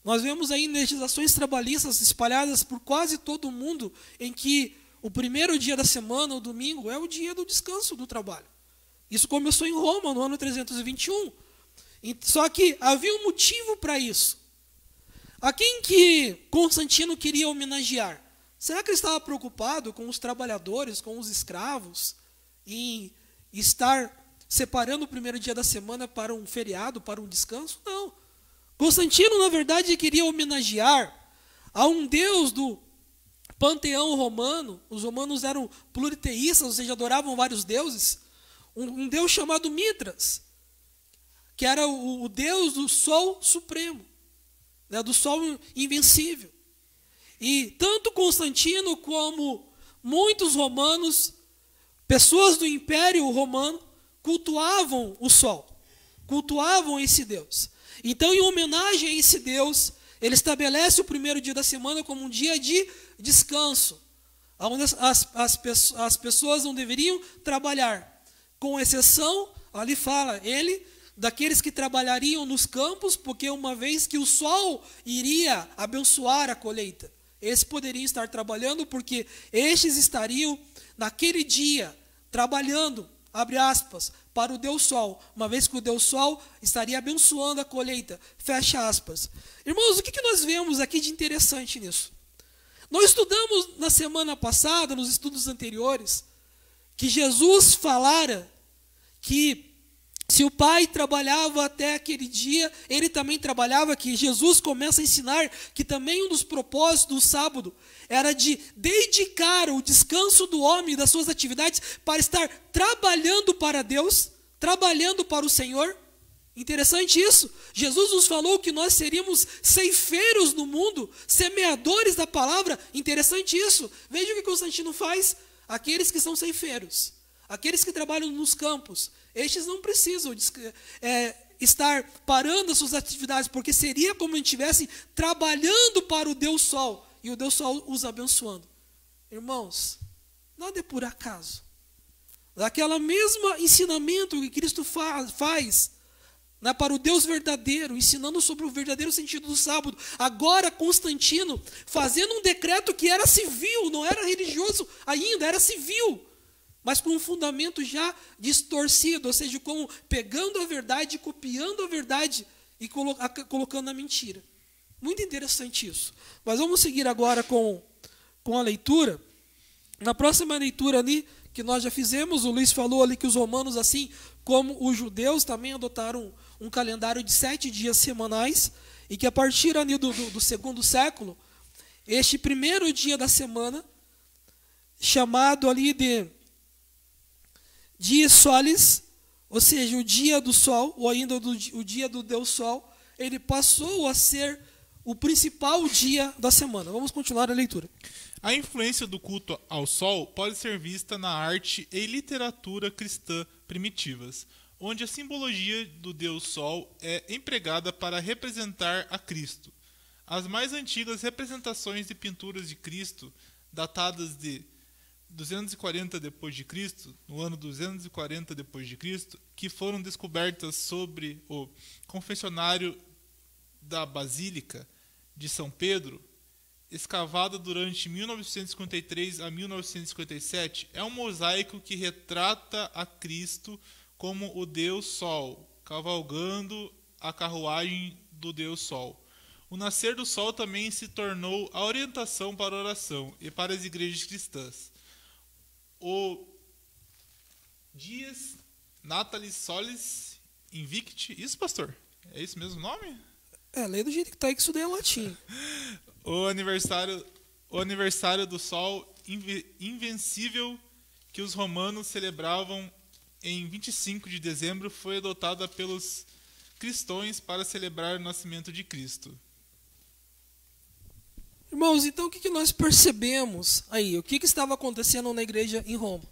Nós vemos aí legislações trabalhistas espalhadas por quase todo o mundo, em que o primeiro dia da semana, o domingo, é o dia do descanso do trabalho. Isso começou em Roma, no ano 321. Só que havia um motivo para isso. A quem que Constantino queria homenagear? Será que ele estava preocupado com os trabalhadores, com os escravos, em estar separando o primeiro dia da semana para um feriado, para um descanso? Não. Constantino, na verdade, queria homenagear a um deus do panteão romano. Os romanos eram pluriteístas, ou seja, adoravam vários deuses. Um deus chamado Mitras, que era o deus do sol supremo, né, do sol invencível. E tanto Constantino como muitos romanos, pessoas do Império Romano, cultuavam o sol, cultuavam esse deus. Então, em homenagem a esse deus, ele estabelece o primeiro dia da semana como um dia de descanso, onde as pessoas não deveriam trabalhar, com exceção, ali fala, daqueles que trabalhariam nos campos, porque uma vez que o sol iria abençoar a colheita, esses poderiam estar trabalhando, porque estes estariam naquele dia trabalhando, abre aspas, para o Deus Sol, uma vez que o Deus Sol estaria abençoando a colheita, fecha aspas. Irmãos, o que nós vemos aqui de interessante nisso? Nós estudamos na semana passada, nos estudos anteriores, que Jesus falara que se o Pai trabalhava até aquele dia, ele também trabalhava, que Jesus começa a ensinar que também um dos propósitos do sábado era de dedicar o descanso do homem das suas atividades para estar trabalhando para Deus, trabalhando para o Senhor. Interessante isso. Jesus nos falou que nós seríamos ceifeiros no mundo, semeadores da palavra. Interessante isso. Veja o que Constantino faz. Aqueles que são ceifeiros, aqueles que trabalham nos campos, estes não precisam estar parando as suas atividades, porque seria como se estivessem trabalhando para o Deus Sol, e o Deus Sol os abençoando. Irmãos, nada é por acaso. Daquela mesma ensinamento que Cristo faz para o Deus verdadeiro, ensinando sobre o verdadeiro sentido do sábado, agora Constantino fazendo um decreto que era civil, não era religioso ainda, era civil, mas com um fundamento já distorcido, ou seja, como pegando a verdade, copiando a verdade e colocando a mentira. Muito interessante isso. Mas vamos seguir agora com a leitura. Na próxima leitura ali, que nós já fizemos, o Luiz falou ali que os romanos, assim como os judeus, também adotaram um calendário de 7 dias semanais, e que a partir ali do segundo século, este primeiro dia da semana, chamado ali de Dies Solis, ou seja, o dia do sol, ou ainda o dia do Deus Sol, ele passou a ser o principal dia da semana. Vamos continuar a leitura. A influência do culto ao sol pode ser vista na arte e literatura cristã primitivas, onde a simbologia do Deus Sol é empregada para representar a Cristo. As mais antigas representações e pinturas de Cristo, datadas de 240 d.C., no ano 240 d.C., que foram descobertas sobre o confessionário da Basílica de São Pedro, escavada durante 1953 a 1957, é um mosaico que retrata a Cristo como o Deus Sol, cavalgando a carruagem do Deus Sol. O nascer do sol também se tornou a orientação para a oração e para as igrejas cristãs. O Dies Natalis Solis Invicti, isso, pastor? É isso mesmo o nome? Lê do jeito que está aí, que isso daí é latim. O aniversário do sol invencível que os romanos celebravam em 25 de dezembro foi adotada pelos cristãos para celebrar o nascimento de Cristo. Irmãos, então o que nós percebemos aí? O que estava acontecendo na igreja em Roma?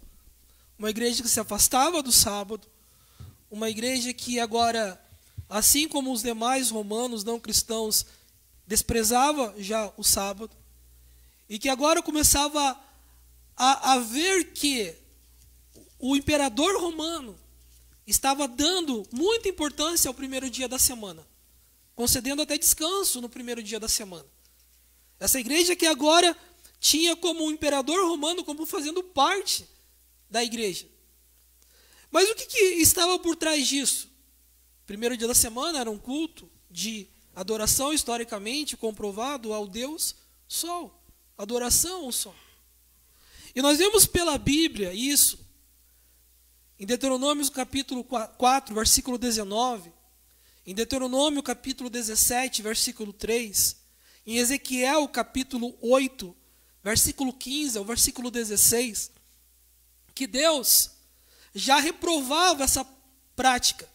Uma igreja que se afastava do sábado, uma igreja que agora, assim como os demais romanos não cristãos, desprezava já o sábado, e que agora começava a ver que o imperador romano estava dando muita importância ao primeiro dia da semana. concedendo até descanso no primeiro dia da semana. Essa igreja que agora tinha como imperador romano como fazendo parte da igreja. Mas o que estava por trás disso? Primeiro dia da semana era um culto de adoração historicamente comprovado ao Deus Sol. Adoração ao Sol. E nós vemos pela Bíblia isso. Em Deuteronômio capítulo 4, versículo 19. Em Deuteronômio capítulo 17, versículo 3. Em Ezequiel capítulo 8, versículo 15 ao versículo 16. Que Deus já reprovava essa prática.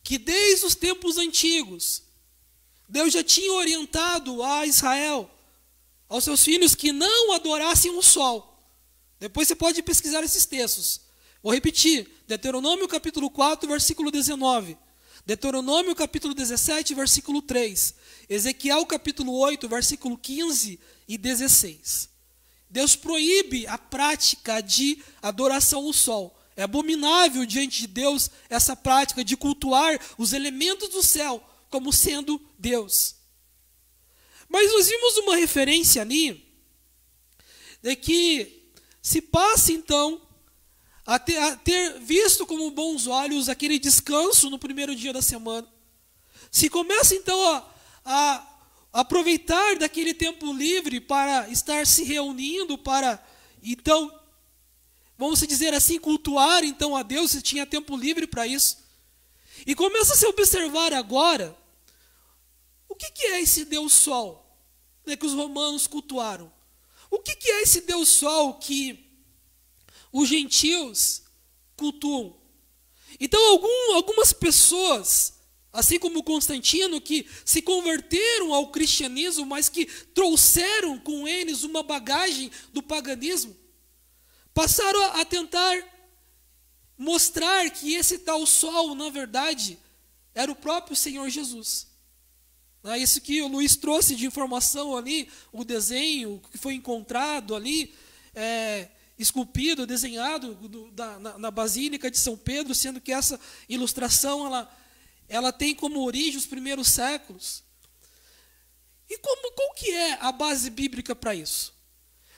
Que desde os tempos antigos, Deus já tinha orientado a Israel, aos seus filhos, que não adorassem o sol. Depois você pode pesquisar esses textos. Vou repetir. Deuteronômio capítulo 4, versículo 19. Deuteronômio capítulo 17, versículo 3. Ezequiel capítulo 8, versículo 15 e 16. Deus proíbe a prática de adoração ao sol. É abominável diante de Deus essa prática de cultuar os elementos do céu como sendo Deus. Mas nós vimos uma referência ali de que se passa então a ter visto com bons olhos aquele descanso no primeiro dia da semana. Se começa então a aproveitar daquele tempo livre para estar se reunindo, para então, vamos dizer assim, cultuar então a Deus, se tinha tempo livre para isso. E começa a se observar agora, o que é esse Deus Sol, né, que os romanos cultuaram? O que é esse Deus Sol que os gentios cultuam? Então algumas pessoas, assim como Constantino, que se converteram ao cristianismo, mas que trouxeram com eles uma bagagem do paganismo, passaram a tentar mostrar que esse tal sol, na verdade, era o próprio Senhor Jesus. É isso que o Luiz trouxe de informação ali, o desenho que foi encontrado ali, esculpido, desenhado na Basílica de São Pedro, sendo que essa ilustração ela tem como origem os primeiros séculos. E qual que é a base bíblica para isso?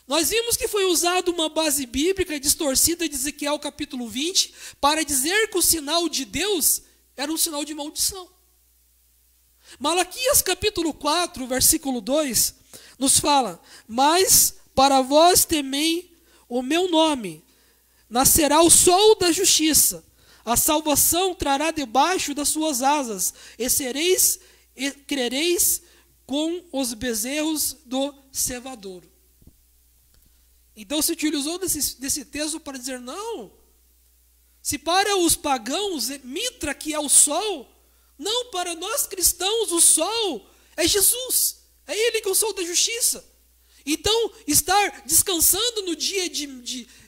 Nós vimos que foi usada uma base bíblica distorcida de Ezequiel capítulo 20 para dizer que o sinal de Deus era um sinal de maldição. Malaquias capítulo 4, versículo 2, nos fala: mas para vós temei o meu nome, nascerá o sol da justiça, a salvação trará debaixo das suas asas, e crereis com os bezerros do cevadouro. Então se utilizou desse texto para dizer, não, se para os pagãos Mitra, que é o sol, não, para nós cristãos o sol é Jesus, é Ele que é o sol da justiça. Então, estar descansando no dia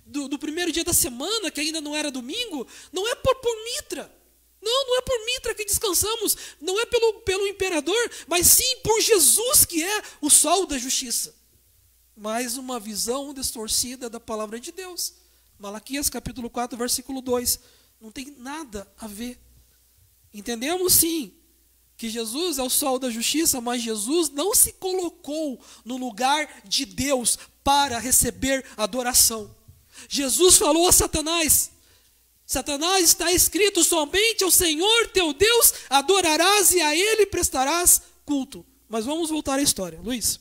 do primeiro dia da semana, que ainda não era domingo, não é por Mitra. Não é por Mitra que descansamos, não é pelo imperador, mas sim por Jesus, que é o sol da justiça. Mais uma visão distorcida da palavra de Deus. Malaquias capítulo 4, versículo 2. Não tem nada a ver. Entendemos sim que Jesus é o sol da justiça, mas Jesus não se colocou no lugar de Deus para receber adoração. Jesus falou a Satanás: Satanás, está escrito, somente ao Senhor teu Deus adorarás e a Ele prestarás culto. Mas vamos voltar à história. Luiz.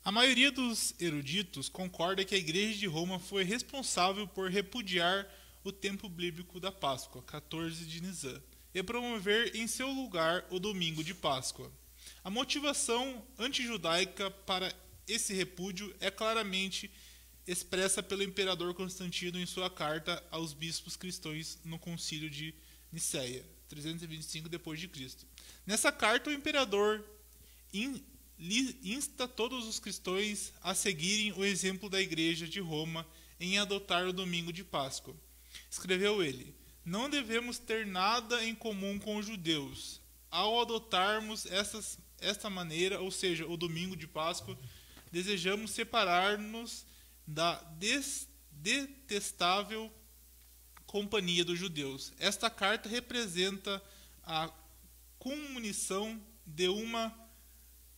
A maioria dos eruditos concorda que a Igreja de Roma foi responsável por repudiar o tempo bíblico da Páscoa, 14 de Nisan, e promover em seu lugar o domingo de Páscoa. A motivação antijudaica para esse repúdio é claramente expressa pelo imperador Constantino em sua carta aos bispos cristãos no Concílio de Nicéia, 325 d.C. Nessa carta, o imperador insta todos os cristãos a seguirem o exemplo da Igreja de Roma em adotar o domingo de Páscoa. Escreveu ele: não devemos ter nada em comum com os judeus. Ao adotarmos esta maneira, ou seja, o domingo de Páscoa, desejamos separar-nos da detestável companhia dos judeus. Esta carta representa a culminação de uma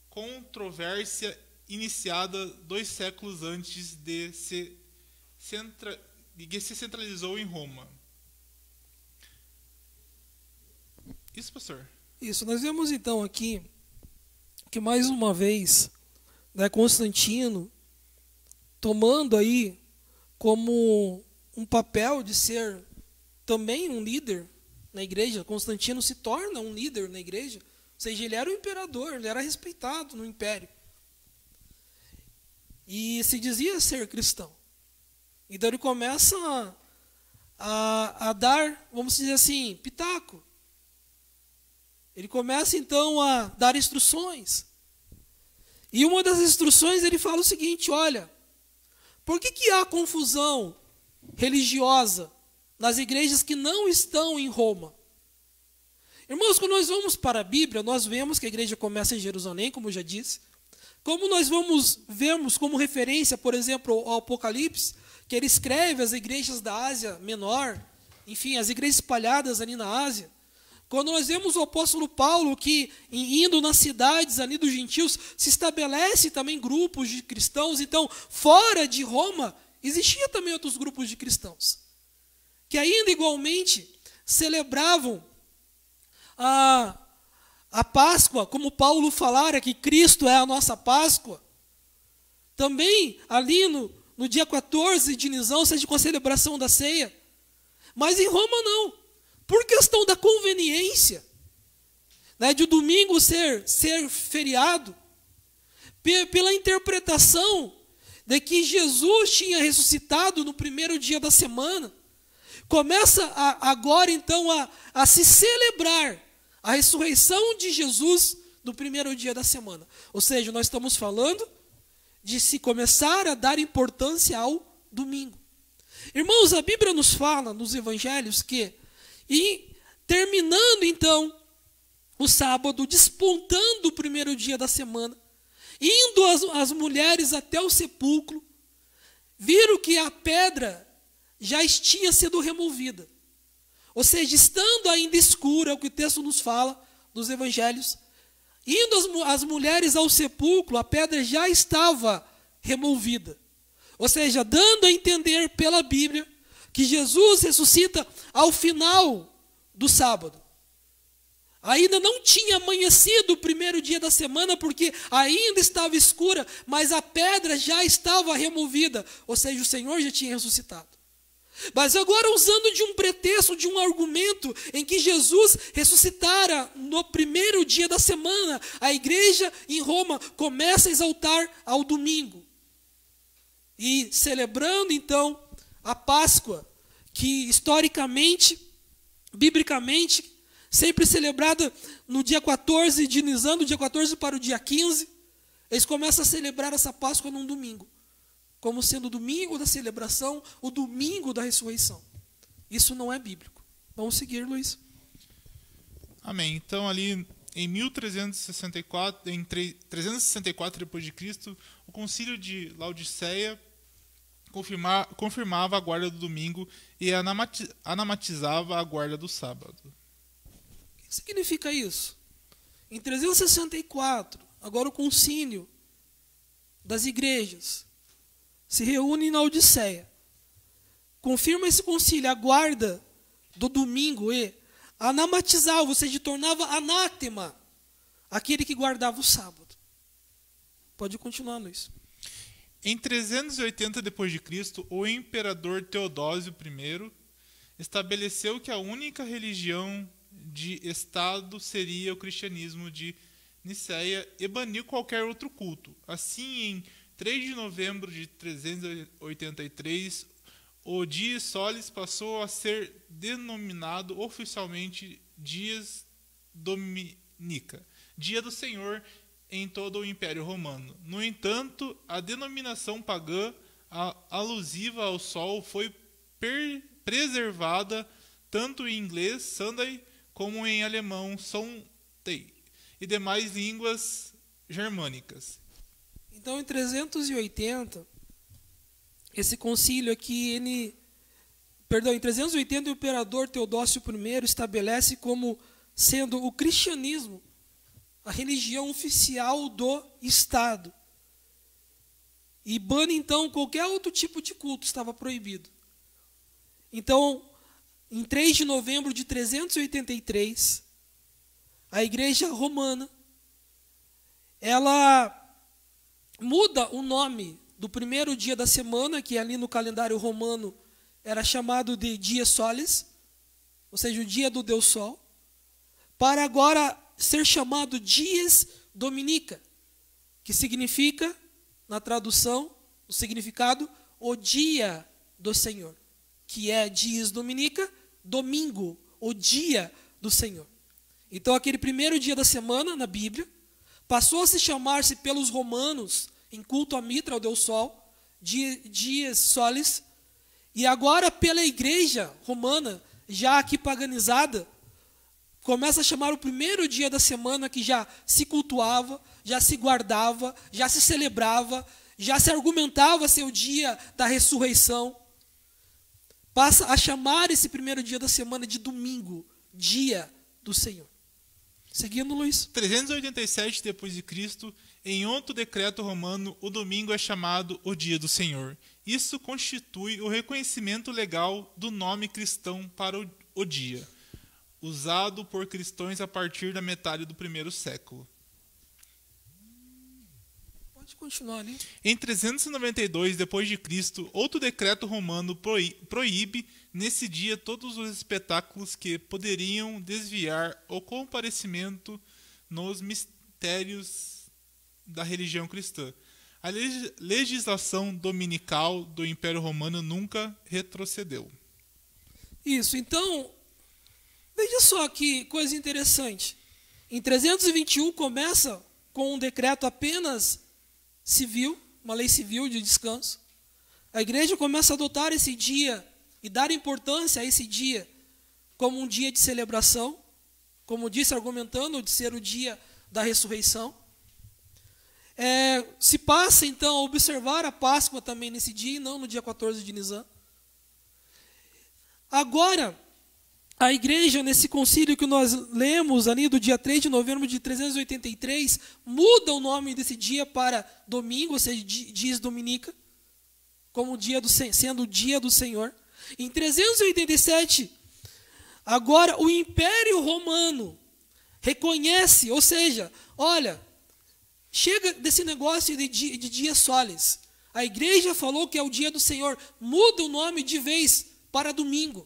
controvérsia iniciada 2 séculos antes que se centralizou em Roma. Isso, pastor? Isso, nós vemos então aqui que mais uma vez, né, Constantino tomando aí como um papel de ser também um líder na igreja. Constantino se torna um líder na igreja, ou seja, ele era o imperador, ele era respeitado no império. E se dizia ser cristão. Então ele começa a dar, vamos dizer assim, pitaco. Ele começa então a dar instruções. E uma das instruções ele fala o seguinte: olha, por que há confusão religiosa nas igrejas que não estão em Roma? Irmãos, quando nós vamos para a Bíblia, nós vemos que a igreja começa em Jerusalém, como eu já disse. Como nós vemos como referência, por exemplo, ao Apocalipse, que ele escreve às igrejas da Ásia Menor, enfim, as igrejas espalhadas ali na Ásia. Quando nós vemos o apóstolo Paulo que, indo nas cidades ali dos gentios, se estabelece também grupos de cristãos. Então, fora de Roma, existia também outros grupos de cristãos, que ainda igualmente celebravam a Páscoa, como Paulo falara que Cristo é a nossa Páscoa. Também ali no dia 14 de Nisão, seja com a celebração da ceia. Mas em Roma não. Por questão da conveniência, né, de o domingo ser feriado, pela interpretação de que Jesus tinha ressuscitado no primeiro dia da semana, começa agora então a se celebrar a ressurreição de Jesus no primeiro dia da semana. Ou seja, nós estamos falando de se começar a dar importância ao domingo. Irmãos, a Bíblia nos fala nos evangelhos que, e terminando então o sábado, despontando o primeiro dia da semana, indo as mulheres até o sepulcro, viram que a pedra já tinha sido removida. Ou seja, estando ainda escura, é o que o texto nos fala nos evangelhos, indo as mulheres ao sepulcro, a pedra já estava removida. Ou seja, dando a entender pela Bíblia que Jesus ressuscita ao final do sábado. Ainda não tinha amanhecido o primeiro dia da semana, porque ainda estava escura, mas a pedra já estava removida. Ou seja, o Senhor já tinha ressuscitado. Mas agora, usando de um pretexto, de um argumento em que Jesus ressuscitara no primeiro dia da semana, a igreja em Roma começa a exaltar ao domingo. E celebrando então a Páscoa, que historicamente, biblicamente, sempre celebrada no dia 14 de Nisan, do dia 14 para o dia 15, eles começam a celebrar essa Páscoa num domingo, como sendo o domingo da celebração, o domingo da ressurreição. Isso não é bíblico. Vamos seguir, Luiz. Amém. Então, ali em 364 depois de Cristo, o Concílio de Laodiceia confirmava a guarda do domingo e anamatizava a guarda do sábado. O que significa isso? Em 364, agora o concílio das igrejas se reúne na Odisseia. Confirma esse concílio, a guarda do domingo e anamatizava, ou seja, tornava anátema aquele que guardava o sábado. Pode continuar, Luiz. Em 380 depois de Cristo, o imperador Teodósio I estabeleceu que a única religião de Estado seria o cristianismo de Nicéia e baniu qualquer outro culto. Assim, em 3 de novembro de 383, o Dies Solis passou a ser denominado oficialmente Dies Dominica, Dia do Senhor, em todo o Império Romano. No entanto, a denominação pagã alusiva ao sol foi preservada tanto em inglês, Sunday, como em alemão, Sonntag, e demais línguas germânicas. Então, em 380, esse concílio aqui, ele Em 380, o imperador Teodósio I estabelece como sendo o cristianismo a religião oficial do Estado. E bane, então, qualquer outro tipo de culto, estava proibido. Então, em 3 de novembro de 383, a Igreja Romana, ela muda o nome do primeiro dia da semana, que ali no calendário romano era chamado de Dia Solis, ou seja, o dia do Deus Sol, para agora ser chamado Dies Dominica, que significa, na tradução, o significado, o dia do Senhor, que é Dies Dominica, domingo, o dia do Senhor. Então, aquele primeiro dia da semana, na Bíblia, passou a se chamar-se pelos romanos, em culto a Mitra, ao Deus Sol, Dies Solis, e agora pela igreja romana, já aqui paganizada, começa a chamar o primeiro dia da semana que já se cultuava, já se guardava, já se celebrava, já se argumentava ser o dia da ressurreição. Passa a chamar esse primeiro dia da semana de domingo, dia do Senhor. Seguindo, Luiz. 387 d.C., em outro decreto romano, o domingo é chamado o dia do Senhor. Isso constitui o reconhecimento legal do nome cristão para o dia, usado por cristãos a partir da metade do primeiro século. Pode continuar ali. Em 392 d.C., outro decreto romano proíbe nesse dia todos os espetáculos que poderiam desviar o comparecimento nos mistérios da religião cristã. A legislação dominical do Império Romano nunca retrocedeu. Isso, então, veja só que coisa interessante. Em 321 começa com um decreto apenas civil, uma lei civil de descanso. A igreja começa a adotar esse dia e dar importância a esse dia como um dia de celebração, como disse, argumentando de ser o dia da ressurreição. Se passa então a observar a Páscoa também nesse dia, e não no dia 14 de Nisan. Agora, a igreja, nesse concílio que nós lemos ali do dia 3 de novembro de 383, muda o nome desse dia para domingo, ou seja, Dies Dominica, como sendo o dia do Senhor. Em 387, agora o Império Romano reconhece, ou seja, olha, chega desse negócio de Dies Solis. A igreja falou que é o dia do Senhor, muda o nome de vez para domingo.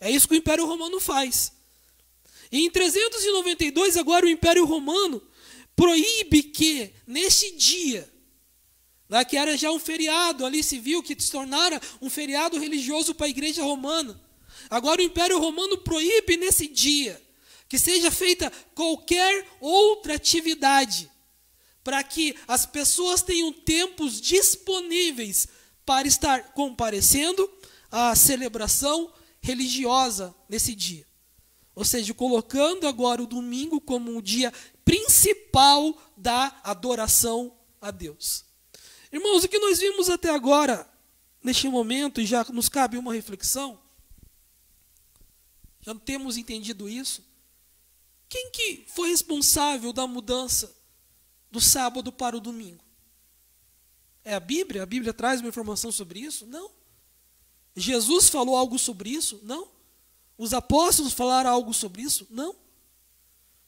É isso que o Império Romano faz. E em 392, agora o Império Romano proíbe que, neste dia, que era já um feriado ali civil, que se tornara um feriado religioso para a igreja romana, agora o Império Romano proíbe nesse dia que seja feita qualquer outra atividade, para que as pessoas tenham tempos disponíveis para estar comparecendo à celebração religiosa nesse dia. Ou seja, colocando agora o domingo como um dia principal da adoração a Deus. Irmãos, o que nós vimos até agora, neste momento, e já nos cabe uma reflexão, já temos entendido isso, quem que foi responsável da mudança do sábado para o domingo? É a Bíblia? A Bíblia traz uma informação sobre isso? Não. Jesus falou algo sobre isso? Não. Os apóstolos falaram algo sobre isso? Não.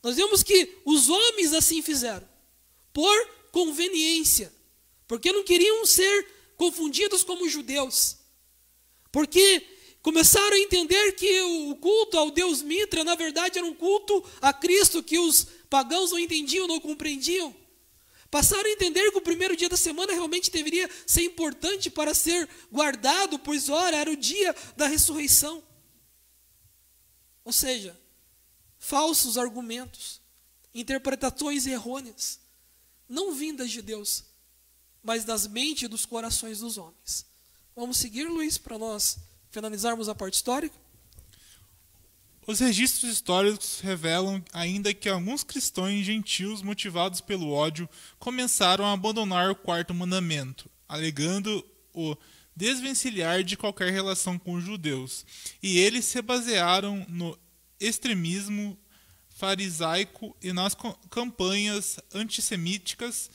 Nós vemos que os homens assim fizeram, por conveniência, porque não queriam ser confundidos como judeus, porque começaram a entender que o culto ao Deus Mitra, na verdade, era um culto a Cristo que os pagãos não entendiam, não compreendiam. Passaram a entender que o primeiro dia da semana realmente deveria ser importante para ser guardado, pois, ora, era o dia da ressurreição. Ou seja, falsos argumentos, interpretações errôneas, não vindas de Deus, mas das mentes e dos corações dos homens. Vamos seguir, Luiz, para nós finalizarmos a parte histórica? Os registros históricos revelam ainda que alguns cristãos gentios, motivados pelo ódio, começaram a abandonar o quarto mandamento, alegando o desvencilhar de qualquer relação com os judeus, e eles se basearam no extremismo farisaico e nas campanhas antissemíticas.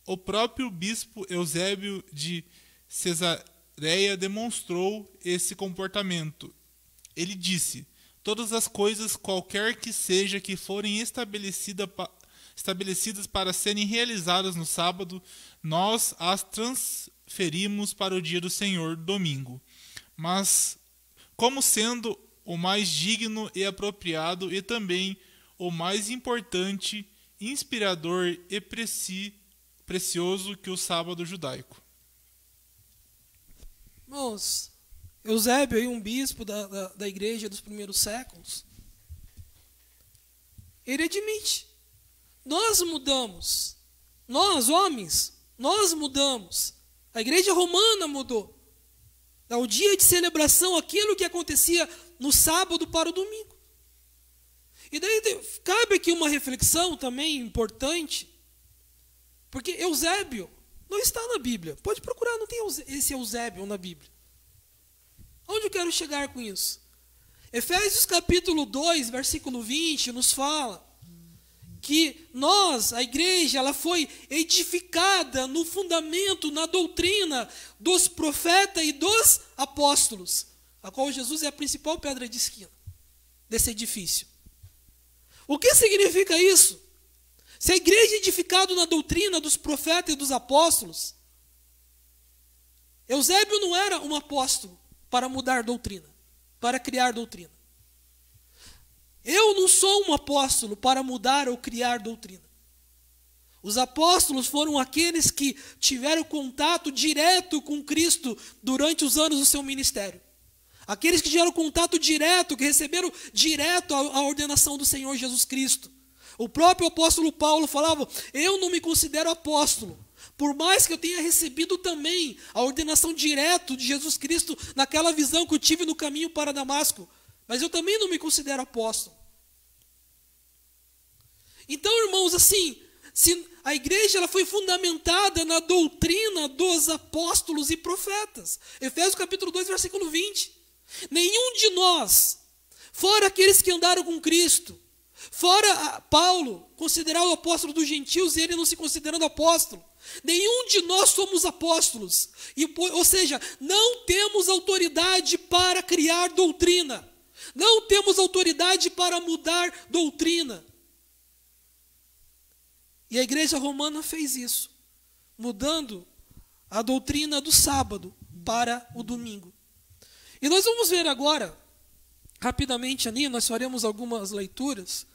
O próprio bispo Eusébio de Cesareia demonstrou esse comportamento. Ele disse: todas as coisas, qualquer que seja, que forem estabelecidas para serem realizadas no sábado, nós as transferimos para o dia do Senhor, domingo, mas como sendo o mais digno e apropriado e também o mais importante, inspirador e precioso que o sábado judaico. Irmãos, Eusébio, um bispo da igreja dos primeiros séculos, ele admite: nós mudamos, nós homens, nós mudamos, a igreja romana mudou. O dia de celebração, aquilo que acontecia no sábado para o domingo. E daí cabe aqui uma reflexão também importante, porque Eusébio não está na Bíblia. Pode procurar, não tem esse Eusébio na Bíblia. Onde eu quero chegar com isso? Efésios capítulo 2, versículo 20, nos fala que nós, a igreja, ela foi edificada no fundamento, na doutrina dos profetas e dos apóstolos, a qual Jesus é a principal pedra de esquina desse edifício. O que significa isso? Se a igreja é edificada na doutrina dos profetas e dos apóstolos, Eusébio não era um apóstolo para mudar doutrina, para criar doutrina. Eu não sou um apóstolo para mudar ou criar doutrina. Os apóstolos foram aqueles que tiveram contato direto com Cristo durante os anos do seu ministério. Aqueles que tiveram contato direto, que receberam direto a ordenação do Senhor Jesus Cristo. O próprio apóstolo Paulo falava: eu não me considero apóstolo, por mais que eu tenha recebido também a ordenação direto de Jesus Cristo naquela visão que eu tive no caminho para Damasco, mas eu também não me considero apóstolo. Então, irmãos, assim, se a igreja ela foi fundamentada na doutrina dos apóstolos e profetas. Efésios capítulo 2, versículo 20. Nenhum de nós, fora aqueles que andaram com Cristo, fora Paulo, considerado o apóstolo dos gentios e ele não se considerando apóstolo, nenhum de nós somos apóstolos. Ou seja, não temos autoridade para criar doutrina. Não temos autoridade para mudar doutrina. E a igreja romana fez isso, mudando a doutrina do sábado para o domingo. E nós vamos ver agora, rapidamente ali, nós faremos algumas leituras,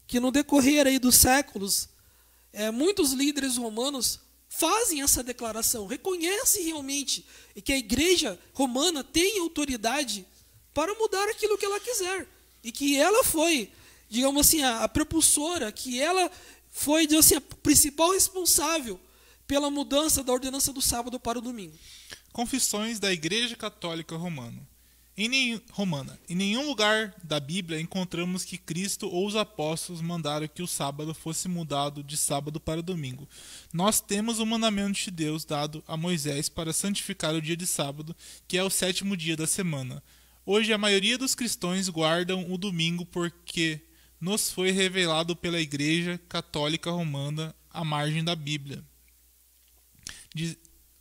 que no decorrer aí dos séculos, muitos líderes romanos fazem essa declaração, reconhecem realmente que a igreja romana tem autoridade para mudar aquilo que ela quiser. E que ela foi, digamos assim, a propulsora, que ela foi, digamos assim, a principal responsável pela mudança da ordenança do sábado para o domingo. Confissões da Igreja Católica Romana. Em nenhum lugar da Bíblia encontramos que Cristo ou os apóstolos mandaram que o sábado fosse mudado de sábado para domingo. Nós temos o mandamento de Deus dado a Moisés para santificar o dia de sábado, que é o 7º dia da semana. Hoje a maioria dos cristãos guardam o domingo porque nos foi revelado pela Igreja Católica Romana à margem da Bíblia.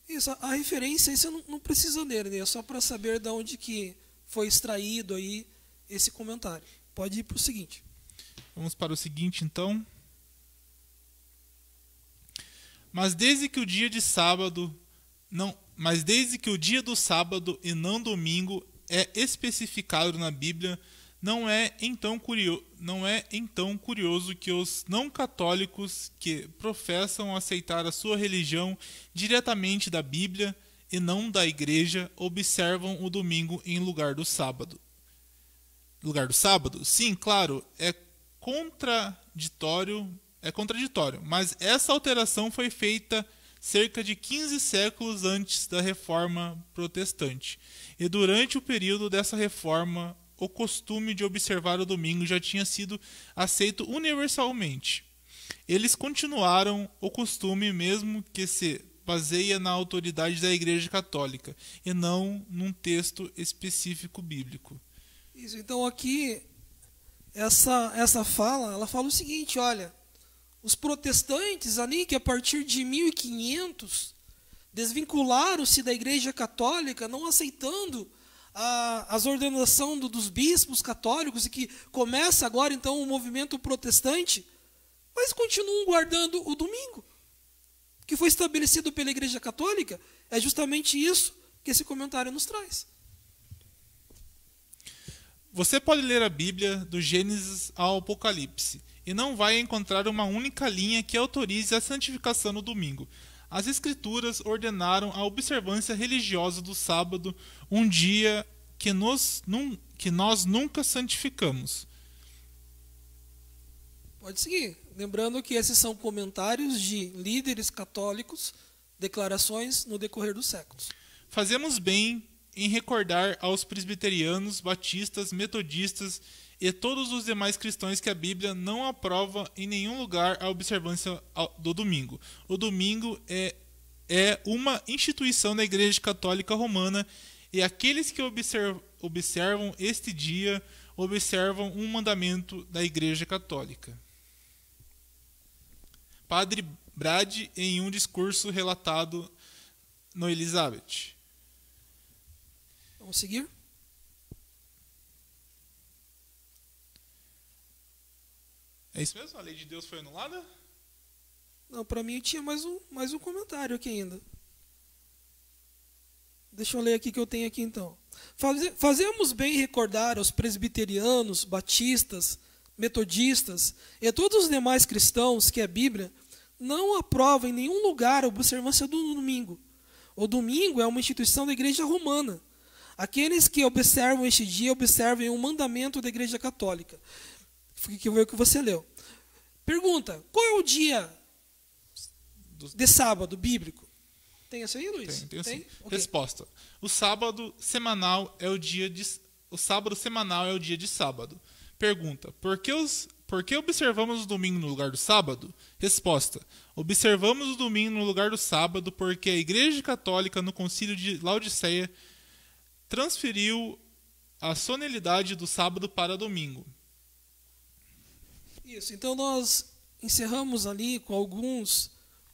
Isso, a referência, isso eu não precisa ler, né? É só para saber de onde que foi extraído aí esse comentário. Pode ir para o seguinte. Vamos para o seguinte, então. Mas desde que o dia do sábado e não domingo é especificado na Bíblia, não é então curioso que os não católicos que professam aceitar a sua religião diretamente da Bíblia e não da igreja observam o domingo em lugar do sábado. Lugar do sábado? Sim, claro, é contraditório, mas essa alteração foi feita cerca de 15 séculos antes da Reforma Protestante. E durante o período dessa reforma, o costume de observar o domingo já tinha sido aceito universalmente. Eles continuaram o costume mesmo que se baseia na autoridade da Igreja Católica e não num texto específico bíblico. Isso, então aqui, essa fala, ela fala o seguinte, olha, os protestantes ali, que a partir de 1500, desvincularam-se da Igreja Católica, não aceitando as ordenações dos bispos católicos, e que começa agora então o movimento protestante, mas continuam guardando o domingo, que foi estabelecido pela Igreja Católica. É justamente isso que esse comentário nos traz. Você pode ler a Bíblia do Gênesis ao Apocalipse e não vai encontrar uma única linha que autorize a santificação no domingo. As Escrituras ordenaram a observância religiosa do sábado, um dia que nós nunca santificamos. Pode seguir. Lembrando que esses são comentários de líderes católicos, declarações no decorrer dos séculos. Fazemos bem em recordar aos presbiterianos, batistas, metodistas e todos os demais cristãos que a Bíblia não aprova em nenhum lugar a observância do domingo. O domingo é uma instituição da Igreja Católica Romana, e aqueles que observam este dia observam um mandamento da Igreja Católica. Padre Brade, em um discurso relatado no Elizabeth. Vamos seguir? É isso mesmo? A lei de Deus foi anulada? Não, para mim tinha mais um comentário aqui ainda. Deixa eu ler aqui que eu tenho aqui então. Fazemos bem em recordar aos presbiterianos, batistas, metodistas e todos os demais cristãos que a Bíblia não aprova em nenhum lugar a observância do domingo. O domingo é uma instituição da Igreja Romana. Aqueles que observam este dia observam um mandamento da Igreja Católica. Que foi o que você leu. Pergunta, qual é o dia de sábado bíblico? Tem isso aí, Luiz? Tem? Okay. Resposta. O sábado semanal é o dia de sábado. Pergunta, por que observamos o domingo no lugar do sábado? Resposta. Observamos o domingo no lugar do sábado porque a Igreja Católica, no Concílio de Laodiceia, transferiu a solenidade do sábado para domingo. Isso, então nós encerramos ali com alguns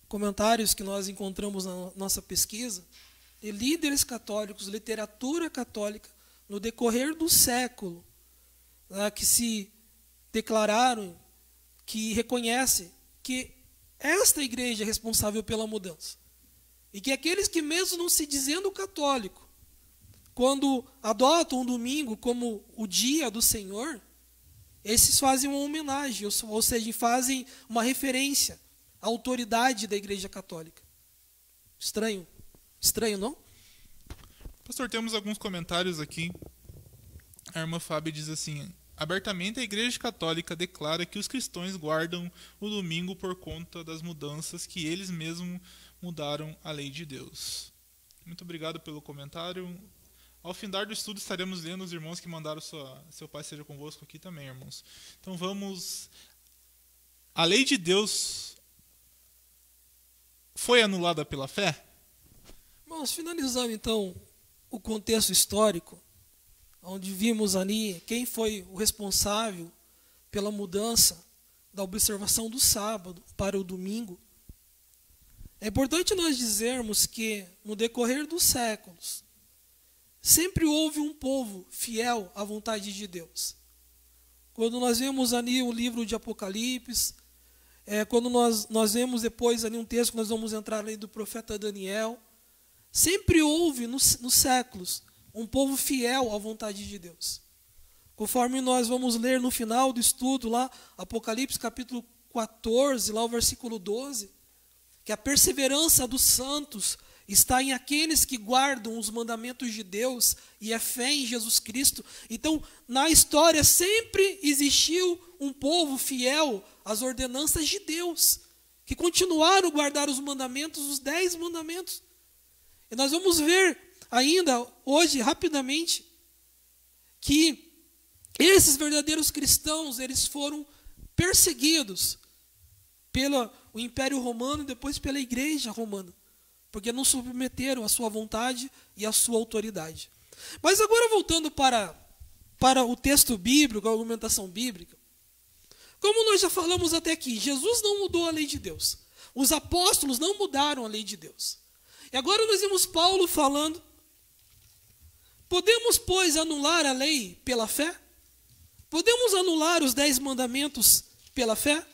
comentários que nós encontramos na nossa pesquisa de líderes católicos, literatura católica, no decorrer do século, né, que se declararam, que reconhecem que esta igreja é responsável pela mudança. E que aqueles que, mesmo não se dizendo católico, quando adotam um domingo como o dia do Senhor, esses fazem uma homenagem, ou seja, fazem uma referência à autoridade da Igreja Católica. Estranho. Estranho, não? Pastor, temos alguns comentários aqui. A irmã Fábio diz assim: abertamente a Igreja Católica declara que os cristãos guardam o domingo por conta das mudanças que eles mesmos mudaram a lei de Deus. Muito obrigado pelo comentário. Ao findar do estudo estaremos lendo os irmãos que mandaram seu Pai seja convosco aqui também, irmãos. Então vamos... A lei de Deus foi anulada pela fé? Vamos finalizando então o contexto histórico, onde vimos ali quem foi o responsável pela mudança da observação do sábado para o domingo. É importante nós dizermos que no decorrer dos séculos, sempre houve um povo fiel à vontade de Deus. Quando nós vemos ali o livro de Apocalipse, quando nós vemos depois ali um texto que nós vamos entrar ali do profeta Daniel, sempre houve nos séculos um povo fiel à vontade de Deus. Conforme nós vamos ler no final do estudo lá, Apocalipse capítulo 14, lá o versículo 12, que a perseverança dos santos está em aqueles que guardam os mandamentos de Deus e a fé em Jesus Cristo. Então, na história sempre existiu um povo fiel às ordenanças de Deus, que continuaram a guardar os mandamentos, os 10 mandamentos. E nós vamos ver ainda hoje, rapidamente, que esses verdadeiros cristãos, eles foram perseguidos pelo Império Romano e depois pela Igreja Romana. porque não submeteram a sua vontade e a sua autoridade. Mas agora voltando para o texto bíblico, a argumentação bíblica, como nós já falamos até aqui, Jesus não mudou a lei de Deus. Os apóstolos não mudaram a lei de Deus. E agora nós vemos Paulo falando: podemos, pois, anular a lei pela fé? Podemos anular os 10 mandamentos pela fé?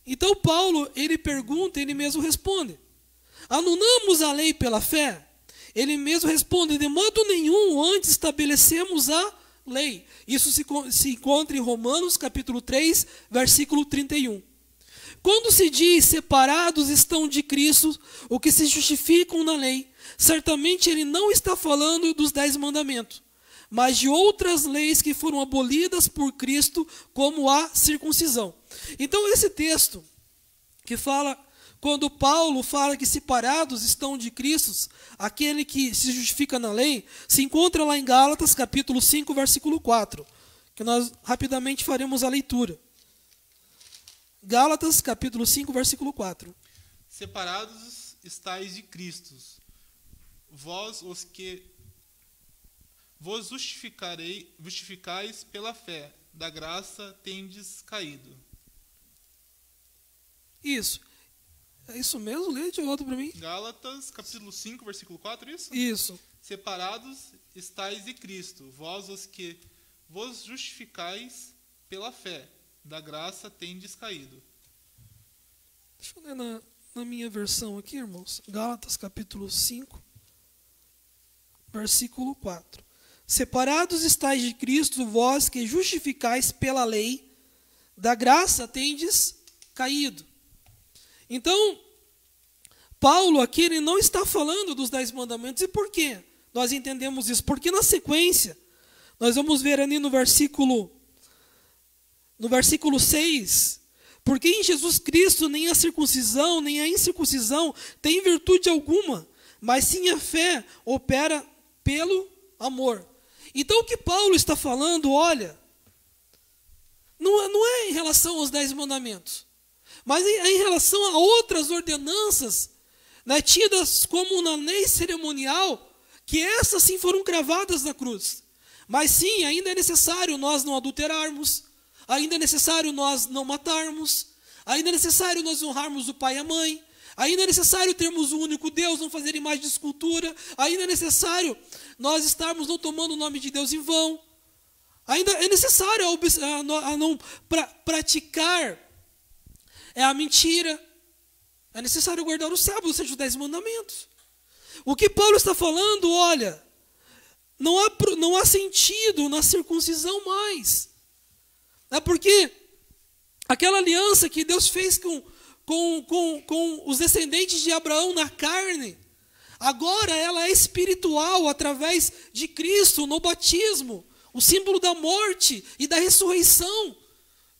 Então Paulo, ele pergunta, ele mesmo responde: anulamos a lei pela fé? Ele mesmo responde: de modo nenhum, antes estabelecemos a lei. Isso se encontra em Romanos capítulo 3, versículo 31. Quando se diz separados estão de Cristo, o que se justificam na lei, certamente ele não está falando dos 10 mandamentos, mas de outras leis que foram abolidas por Cristo, como a circuncisão. Então esse texto que fala, quando Paulo fala que separados estão de Cristo, aquele que se justifica na lei, se encontra lá em Gálatas capítulo 5, versículo 4, que nós rapidamente faremos a leitura. Gálatas capítulo 5, versículo 4. Separados estáis de Cristo, vós os que vos justificais pela fé, da graça tendes caído. Isso. É isso mesmo? Lê de volta para mim. Gálatas capítulo 5, versículo 4, isso? Isso. Separados estáis de Cristo, vós os que vos justificais pela fé, da graça tendes caído. Deixa eu ler na minha versão aqui, irmãos. Gálatas capítulo 5, versículo 4. Separados estáis de Cristo, vós que justificais pela lei, da graça tendes caído. Então, Paulo aqui ele não está falando dos 10 mandamentos. E por quê? Nós entendemos isso. Porque na sequência, nós vamos ver ali no versículo 6, porque em Jesus Cristo nem a circuncisão, nem a incircuncisão tem virtude alguma, mas sim a fé opera pelo amor. Então o que Paulo está falando, olha, não é em relação aos 10 mandamentos, mas é em relação a outras ordenanças, né, tidas como na lei cerimonial, que essas sim foram cravadas na cruz. Mas sim, ainda é necessário nós não adulterarmos, ainda é necessário nós não matarmos, ainda é necessário nós honrarmos o pai e a mãe, ainda é necessário termos o único Deus, não fazer imagem de escultura, ainda é necessário nós estarmos não tomando o nome de Deus em vão, ainda é necessário a não praticar a mentira, é necessário guardar o sábado, ou seja, os 10 mandamentos. O que Paulo está falando, olha, não há sentido na circuncisão mais. É porque aquela aliança que Deus fez com os descendentes de Abraão na carne, agora ela é espiritual através de Cristo no batismo, o símbolo da morte e da ressurreição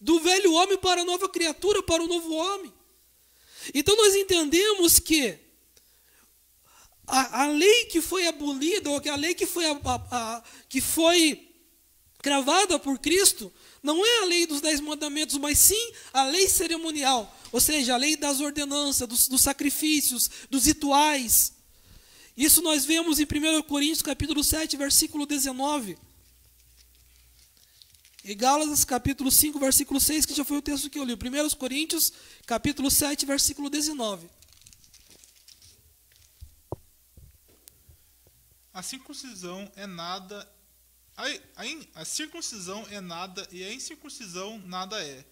do velho homem para a nova criatura, para o novo homem. Então nós entendemos que a lei que foi abolida, ou a lei que foi cravada por Cristo, não é a lei dos 10 mandamentos, mas sim a lei cerimonial, ou seja, a lei das ordenanças, dos sacrifícios, dos rituais. Isso nós vemos em 1 Coríntios capítulo 7, versículo 19. E Gálatas capítulo 5, versículo 6, que já foi o texto que eu li. 1 Coríntios capítulo 7, versículo 19. A circuncisão é nada, a circuncisão é nada e a incircuncisão nada é,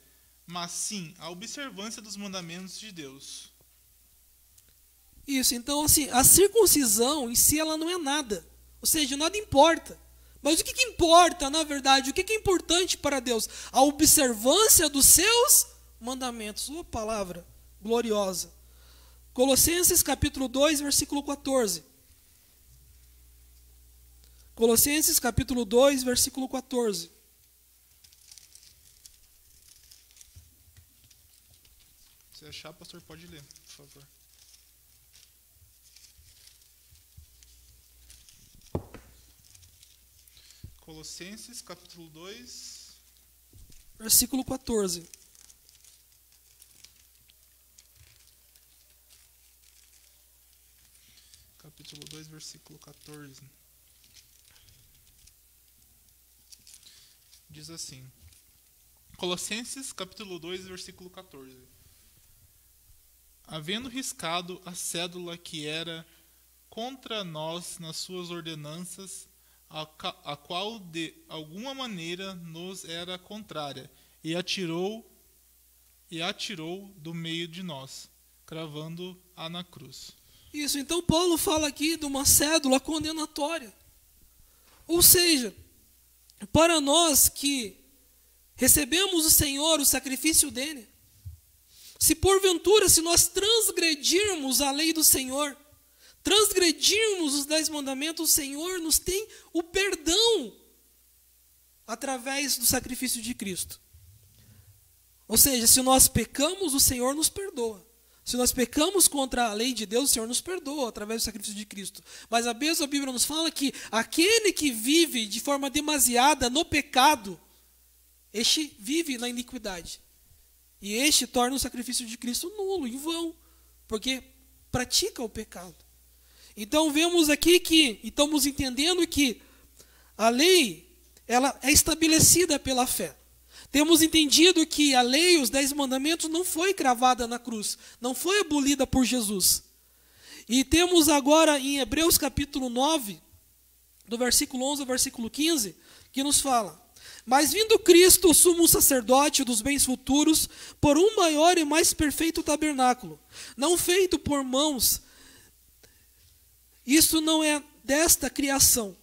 mas sim a observância dos mandamentos de Deus. Isso, então assim, a circuncisão em si ela não é nada, ou seja, nada importa. Mas o que importa, na verdade, o que é importante para Deus? A observância dos seus mandamentos. Uma palavra gloriosa. Colossenses capítulo 2, versículo 14. Colossenses capítulo 2, versículo 14. Se achar, pastor, pode ler, por favor. Colossenses capítulo 2, versículo 14. capítulo 2, versículo 14. Diz assim. Colossenses, capítulo 2, versículo 14. Havendo riscado a cédula que era contra nós nas suas ordenanças, a qual de alguma maneira nos era contrária, e atirou do meio de nós, cravando-a na cruz. Isso, então Paulo fala aqui de uma cédula condenatória. Ou seja, para nós que recebemos do Senhor o sacrifício dele, se porventura, se nós transgredirmos a lei do Senhor, transgredirmos os 10 mandamentos, o Senhor nos tem o perdão através do sacrifício de Cristo. Ou seja, se nós pecamos, o Senhor nos perdoa. Se nós pecamos contra a lei de Deus, o Senhor nos perdoa através do sacrifício de Cristo. Mas a mesma Bíblia nos fala que aquele que vive de forma demasiada no pecado, este vive na iniquidade. E este torna o sacrifício de Cristo nulo, em vão, porque pratica o pecado. Então vemos aqui que, estamos entendendo que a lei, ela é estabelecida pela fé. Temos entendido que a lei, os 10 mandamentos, não foi cravada na cruz, não foi abolida por Jesus. E temos agora em Hebreus capítulo 9, do versículo 11 ao versículo 15, que nos fala: mas vindo Cristo, o sumo sacerdote dos bens futuros, por um maior e mais perfeito tabernáculo, não feito por mãos, isso não é desta criação,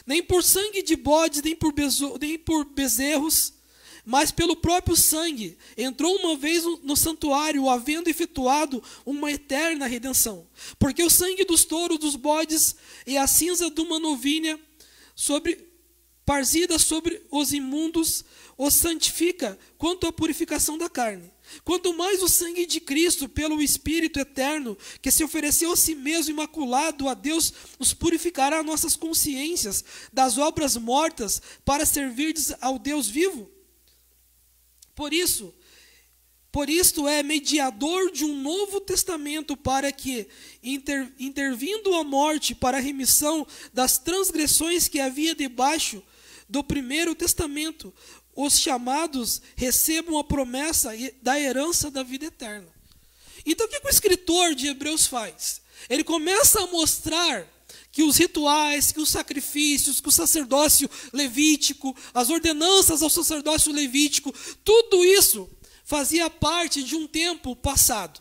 nem por sangue de bodes, nem por bezerros, mas pelo próprio sangue, entrou uma vez no santuário, havendo efetuado uma eterna redenção. Porque o sangue dos touros, dos bodes, e a cinza de uma novilha, parzida sobre os imundos, os santifica quanto à purificação da carne. Quanto mais o sangue de Cristo, pelo Espírito eterno, que se ofereceu a si mesmo imaculado a Deus, nos purificará nossas consciências das obras mortas, para servirdes ao Deus vivo. Por isto é mediador de um novo testamento, para que, intervindo a morte para a remissão das transgressões que havia debaixo do primeiro testamento, os chamados recebam a promessa da herança da vida eterna. Então o que o escritor de Hebreus faz? Ele começa a mostrar que os rituais, que os sacrifícios, que o sacerdócio levítico, as ordenanças ao sacerdócio levítico, tudo isso fazia parte de um tempo passado.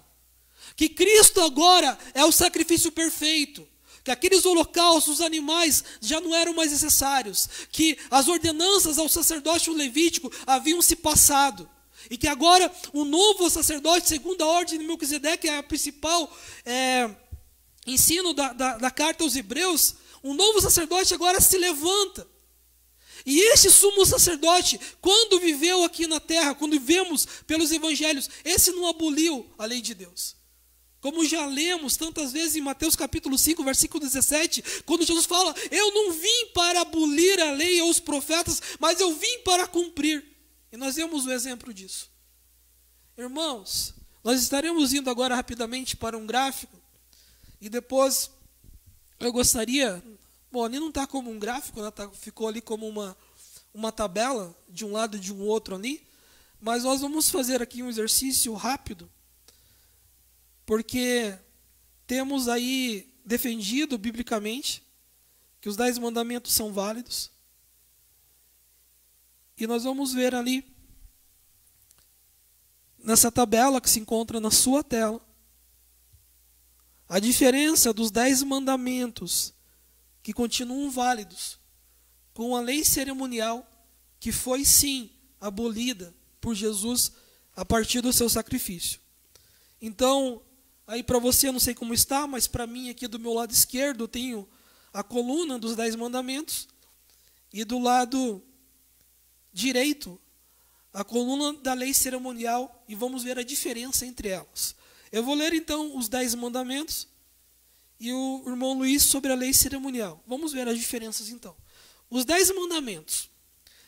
Que Cristo agora é o sacrifício perfeito. Que aqueles holocaustos, os animais, já não eram mais necessários. Que as ordenanças ao sacerdócio levítico haviam se passado. E que agora o novo sacerdote, segundo a ordem de Melquisedeque, é a principal ensino da carta aos Hebreus, um novo sacerdote agora se levanta. E este sumo sacerdote, quando viveu aqui na terra, quando vemos pelos evangelhos, esse não aboliu a lei de Deus. Como já lemos tantas vezes em Mateus capítulo 5, versículo 17, quando Jesus fala: eu não vim para abolir a lei ou os profetas, mas eu vim para cumprir. E nós vemos o exemplo disso. Irmãos, nós estaremos indo agora rapidamente para um gráfico, e depois eu gostaria, bom, ali não está como um gráfico, né? Ficou ali como uma tabela, de um lado e de um outro ali, mas nós vamos fazer aqui um exercício rápido, porque temos aí defendido biblicamente que os 10 mandamentos são válidos. E nós vamos ver ali, nessa tabela que se encontra na sua tela, a diferença dos 10 mandamentos que continuam válidos com a lei cerimonial, que foi sim abolida por Jesus a partir do seu sacrifício. Então, aí para você, eu não sei como está, mas para mim aqui do meu lado esquerdo eu tenho a coluna dos 10 mandamentos, e do lado direito a coluna da lei cerimonial, e vamos ver a diferença entre elas. Eu vou ler então os 10 mandamentos e o irmão Luiz sobre a lei cerimonial. Vamos ver as diferenças então. Os 10 mandamentos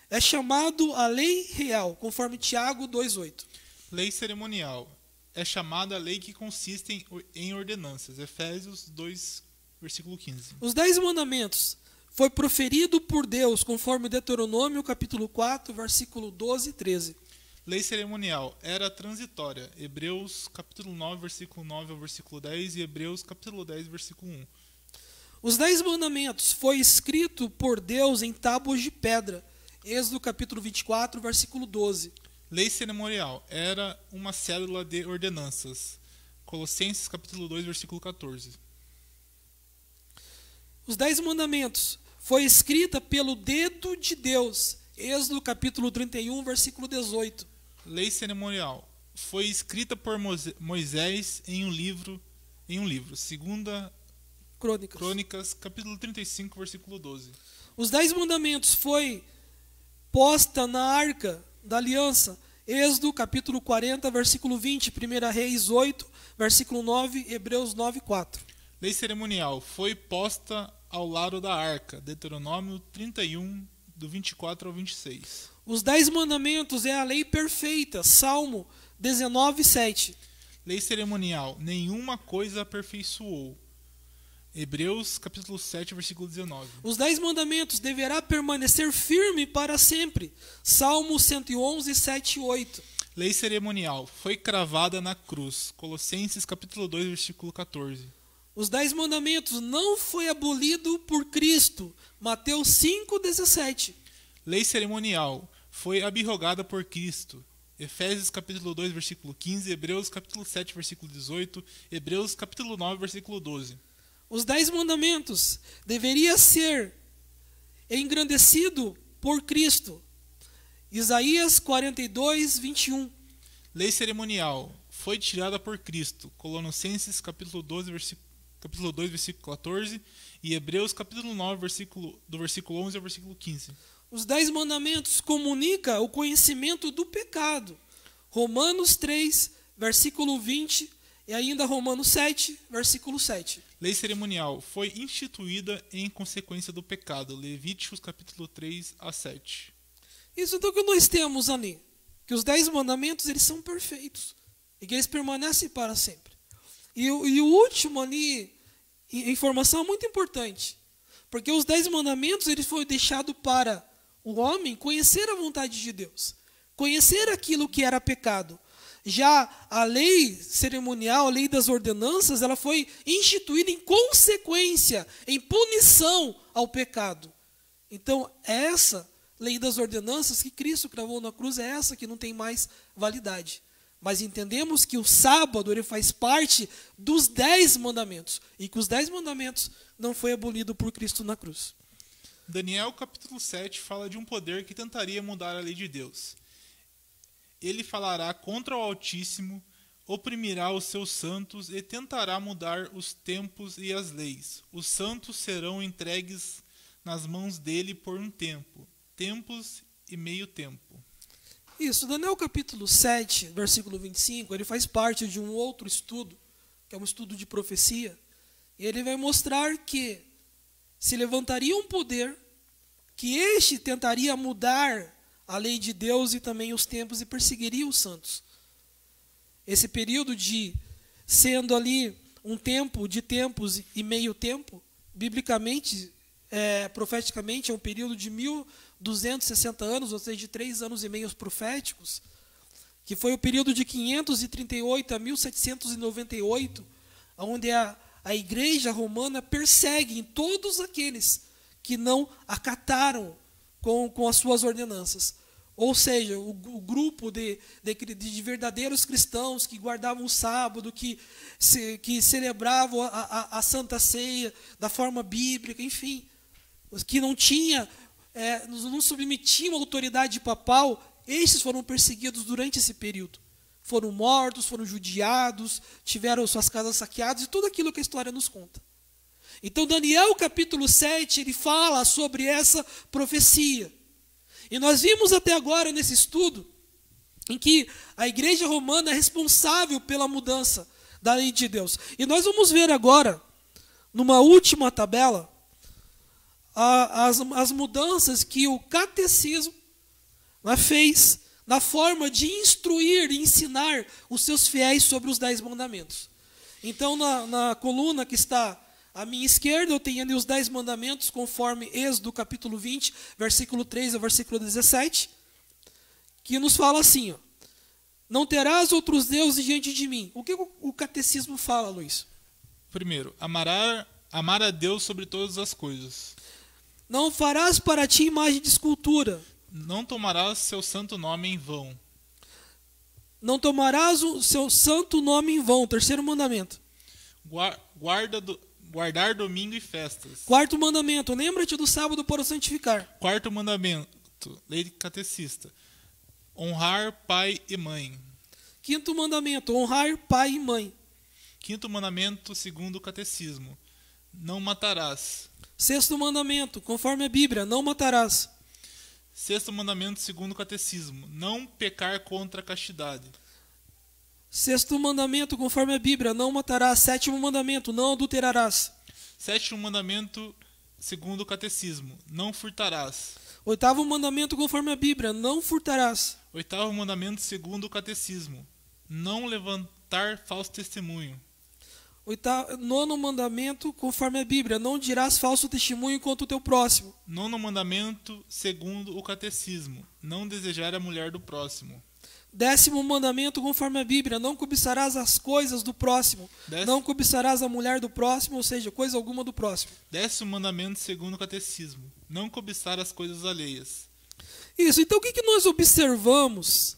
é chamado a lei real, conforme Tiago 2,8. Lei cerimonial é chamada a lei que consiste em ordenanças. Efésios 2, versículo 15. Os 10 mandamentos foi proferido por Deus, conforme Deuteronômio, capítulo 4, versículo 12 e 13. Lei cerimonial era transitória. Hebreus capítulo 9, versículo 9 ao versículo 10 e Hebreus capítulo 10, versículo 1. Os 10 mandamentos foi escrito por Deus em tábuas de pedra. Êxodo capítulo 24, versículo 12. Lei cerimonial era uma célula de ordenanças. Colossenses capítulo 2, versículo 14. Os 10 mandamentos foi escrita pelo dedo de Deus. Êxodo capítulo 31, versículo 18. Lei cerimonial foi escrita por Moisés em um livro, segunda Crônicas, capítulo 35, versículo 12. Os 10 mandamentos foi posta na arca da aliança. Êxodo capítulo 40, versículo 20, 1 Reis 8, versículo 9, Hebreus 9, 4. Lei cerimonial foi posta ao lado da arca. Deuteronômio 31, do 24 ao 26. Os 10 mandamentos é a lei perfeita. Salmo 19, 7. Lei cerimonial, nenhuma coisa aperfeiçoou. Hebreus capítulo 7, versículo 19. Os 10 mandamentos deverá permanecer firme para sempre. Salmo 111, 7 e 8. Lei cerimonial foi cravada na cruz. Colossenses capítulo 2, versículo 14. Os 10 mandamentos não foi abolido por Cristo. Mateus 5, 17. Lei cerimonial foi abrogada por Cristo. Efésios capítulo 2, versículo 15, Hebreus capítulo 7, versículo 18, Hebreus capítulo 9, versículo 12. Os 10 mandamentos deveria ser engrandecido por Cristo. Isaías 42, 21. Lei cerimonial foi tirada por Cristo. Colossenses capítulo 2, versículo 14 e Hebreus capítulo 9, do versículo 11 ao versículo 15. Os 10 mandamentos comunicam o conhecimento do pecado. Romanos 3, versículo 20 e ainda Romanos 7, versículo 7. Lei cerimonial foi instituída em consequência do pecado. Levíticos capítulo 3 a 7. Isso então que nós temos ali, que os 10 mandamentos eles são perfeitos e que eles permanecem para sempre. E o último ali, informação muito importante, porque os 10 mandamentos eles foram deixados para o homem conhecer a vontade de Deus, conhecer aquilo que era pecado. Já a lei cerimonial, a lei das ordenanças, ela foi instituída em consequência, em punição ao pecado. Então, essa lei das ordenanças que Cristo cravou na cruz é essa que não tem mais validade. Mas entendemos que o sábado ele faz parte dos 10 mandamentos e que os 10 mandamentos não foi abolido por Cristo na cruz. Daniel capítulo 7 fala de um poder que tentaria mudar a lei de Deus. Ele falará contra o Altíssimo, oprimirá os seus santos e tentará mudar os tempos e as leis. Os santos serão entregues nas mãos dele por um tempo, tempos e meio tempo. Isso, Daniel capítulo 7, versículo 25, ele faz parte de um outro estudo, que é um estudo de profecia, e ele vai mostrar que se levantaria um poder, que este tentaria mudar a lei de Deus e também os tempos e perseguiria os santos. Esse período de sendo ali um tempo de tempos e meio tempo, biblicamente, profeticamente, é um período de 1260 anos, ou seja, de 3 anos e meio proféticos, que foi o período de 538 a 1798, onde a igreja romana persegue todos aqueles que não acataram com as suas ordenanças. Ou seja, o grupo de verdadeiros cristãos que guardavam o sábado, que celebravam a Santa Ceia da forma bíblica, enfim, os que não submetiam à autoridade papal, estes foram perseguidos durante esse período. Foram mortos, foram judiados, tiveram suas casas saqueadas e tudo aquilo que a história nos conta. Então Daniel capítulo 7, ele fala sobre essa profecia. E nós vimos até agora nesse estudo, em que a igreja romana é responsável pela mudança da lei de Deus. E nós vamos ver agora, numa última tabela, as mudanças que o catecismo fez na forma de instruir e ensinar os seus fiéis sobre os 10 mandamentos. Então, na coluna que está À minha esquerda eu tenho ali os 10 mandamentos, conforme Êxodo capítulo 20, versículo 3 ao versículo 17, que nos fala assim, ó, não terás outros deuses diante de mim. O que o catecismo fala, Luiz? Primeiro, amar a Deus sobre todas as coisas. Não farás para ti imagem de escultura. Não tomarás seu santo nome em vão. Não tomarás o seu santo nome em vão. Terceiro mandamento. Guardar domingo e festas. Quarto mandamento. Lembra-te do sábado para o santificar. Quarto mandamento. Lei catecista. Honrar pai e mãe. Quinto mandamento. Honrar pai e mãe. Quinto mandamento, segundo o catecismo. Não matarás. Sexto mandamento. Conforme a Bíblia. Não matarás. Sexto mandamento, segundo o catecismo. Não pecar contra a castidade. Sexto mandamento, conforme a Bíblia, não matarás. Sétimo mandamento, não adulterarás. Sétimo mandamento, segundo o catecismo. Não furtarás. Oitavo mandamento, conforme a Bíblia, não furtarás. Oitavo mandamento, segundo o catecismo. Não levantar falso testemunho. Nono mandamento, conforme a Bíblia, não dirás falso testemunho contra o teu próximo. Nono mandamento, segundo o catecismo. Não desejar a mulher do próximo. Décimo mandamento, conforme a Bíblia, não cobiçarás as coisas do próximo. Não cobiçarás a mulher do próximo, ou seja, coisa alguma do próximo. Décimo mandamento, segundo o catecismo. Não cobiçar as coisas alheias. Isso, então o que nós observamos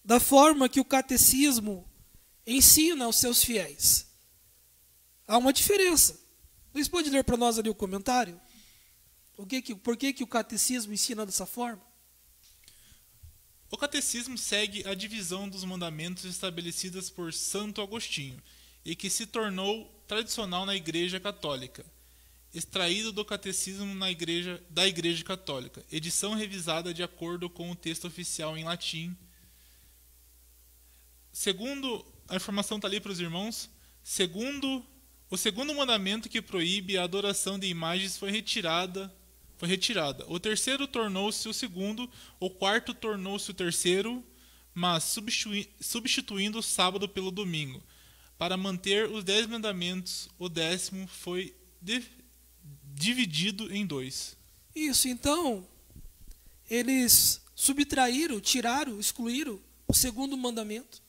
da forma que o catecismo ensina aos seus fiéis? Há uma diferença. Luiz, pode ler para nós ali o comentário? Por que o catecismo ensina dessa forma? O catecismo segue a divisão dos mandamentos estabelecidas por Santo Agostinho e que se tornou tradicional na Igreja Católica, extraído do Catecismo da Igreja Católica, edição revisada de acordo com o texto oficial em latim. Segundo, a informação está ali para os irmãos, o segundo mandamento que proíbe a adoração de imagens foi retirada. O terceiro tornou-se o segundo, o quarto tornou-se o terceiro, mas substituindo o sábado pelo domingo. Para manter os 10 mandamentos, o 10º foi dividido em 2. Isso, então, eles subtraíram, tiraram, excluíram o segundo mandamento,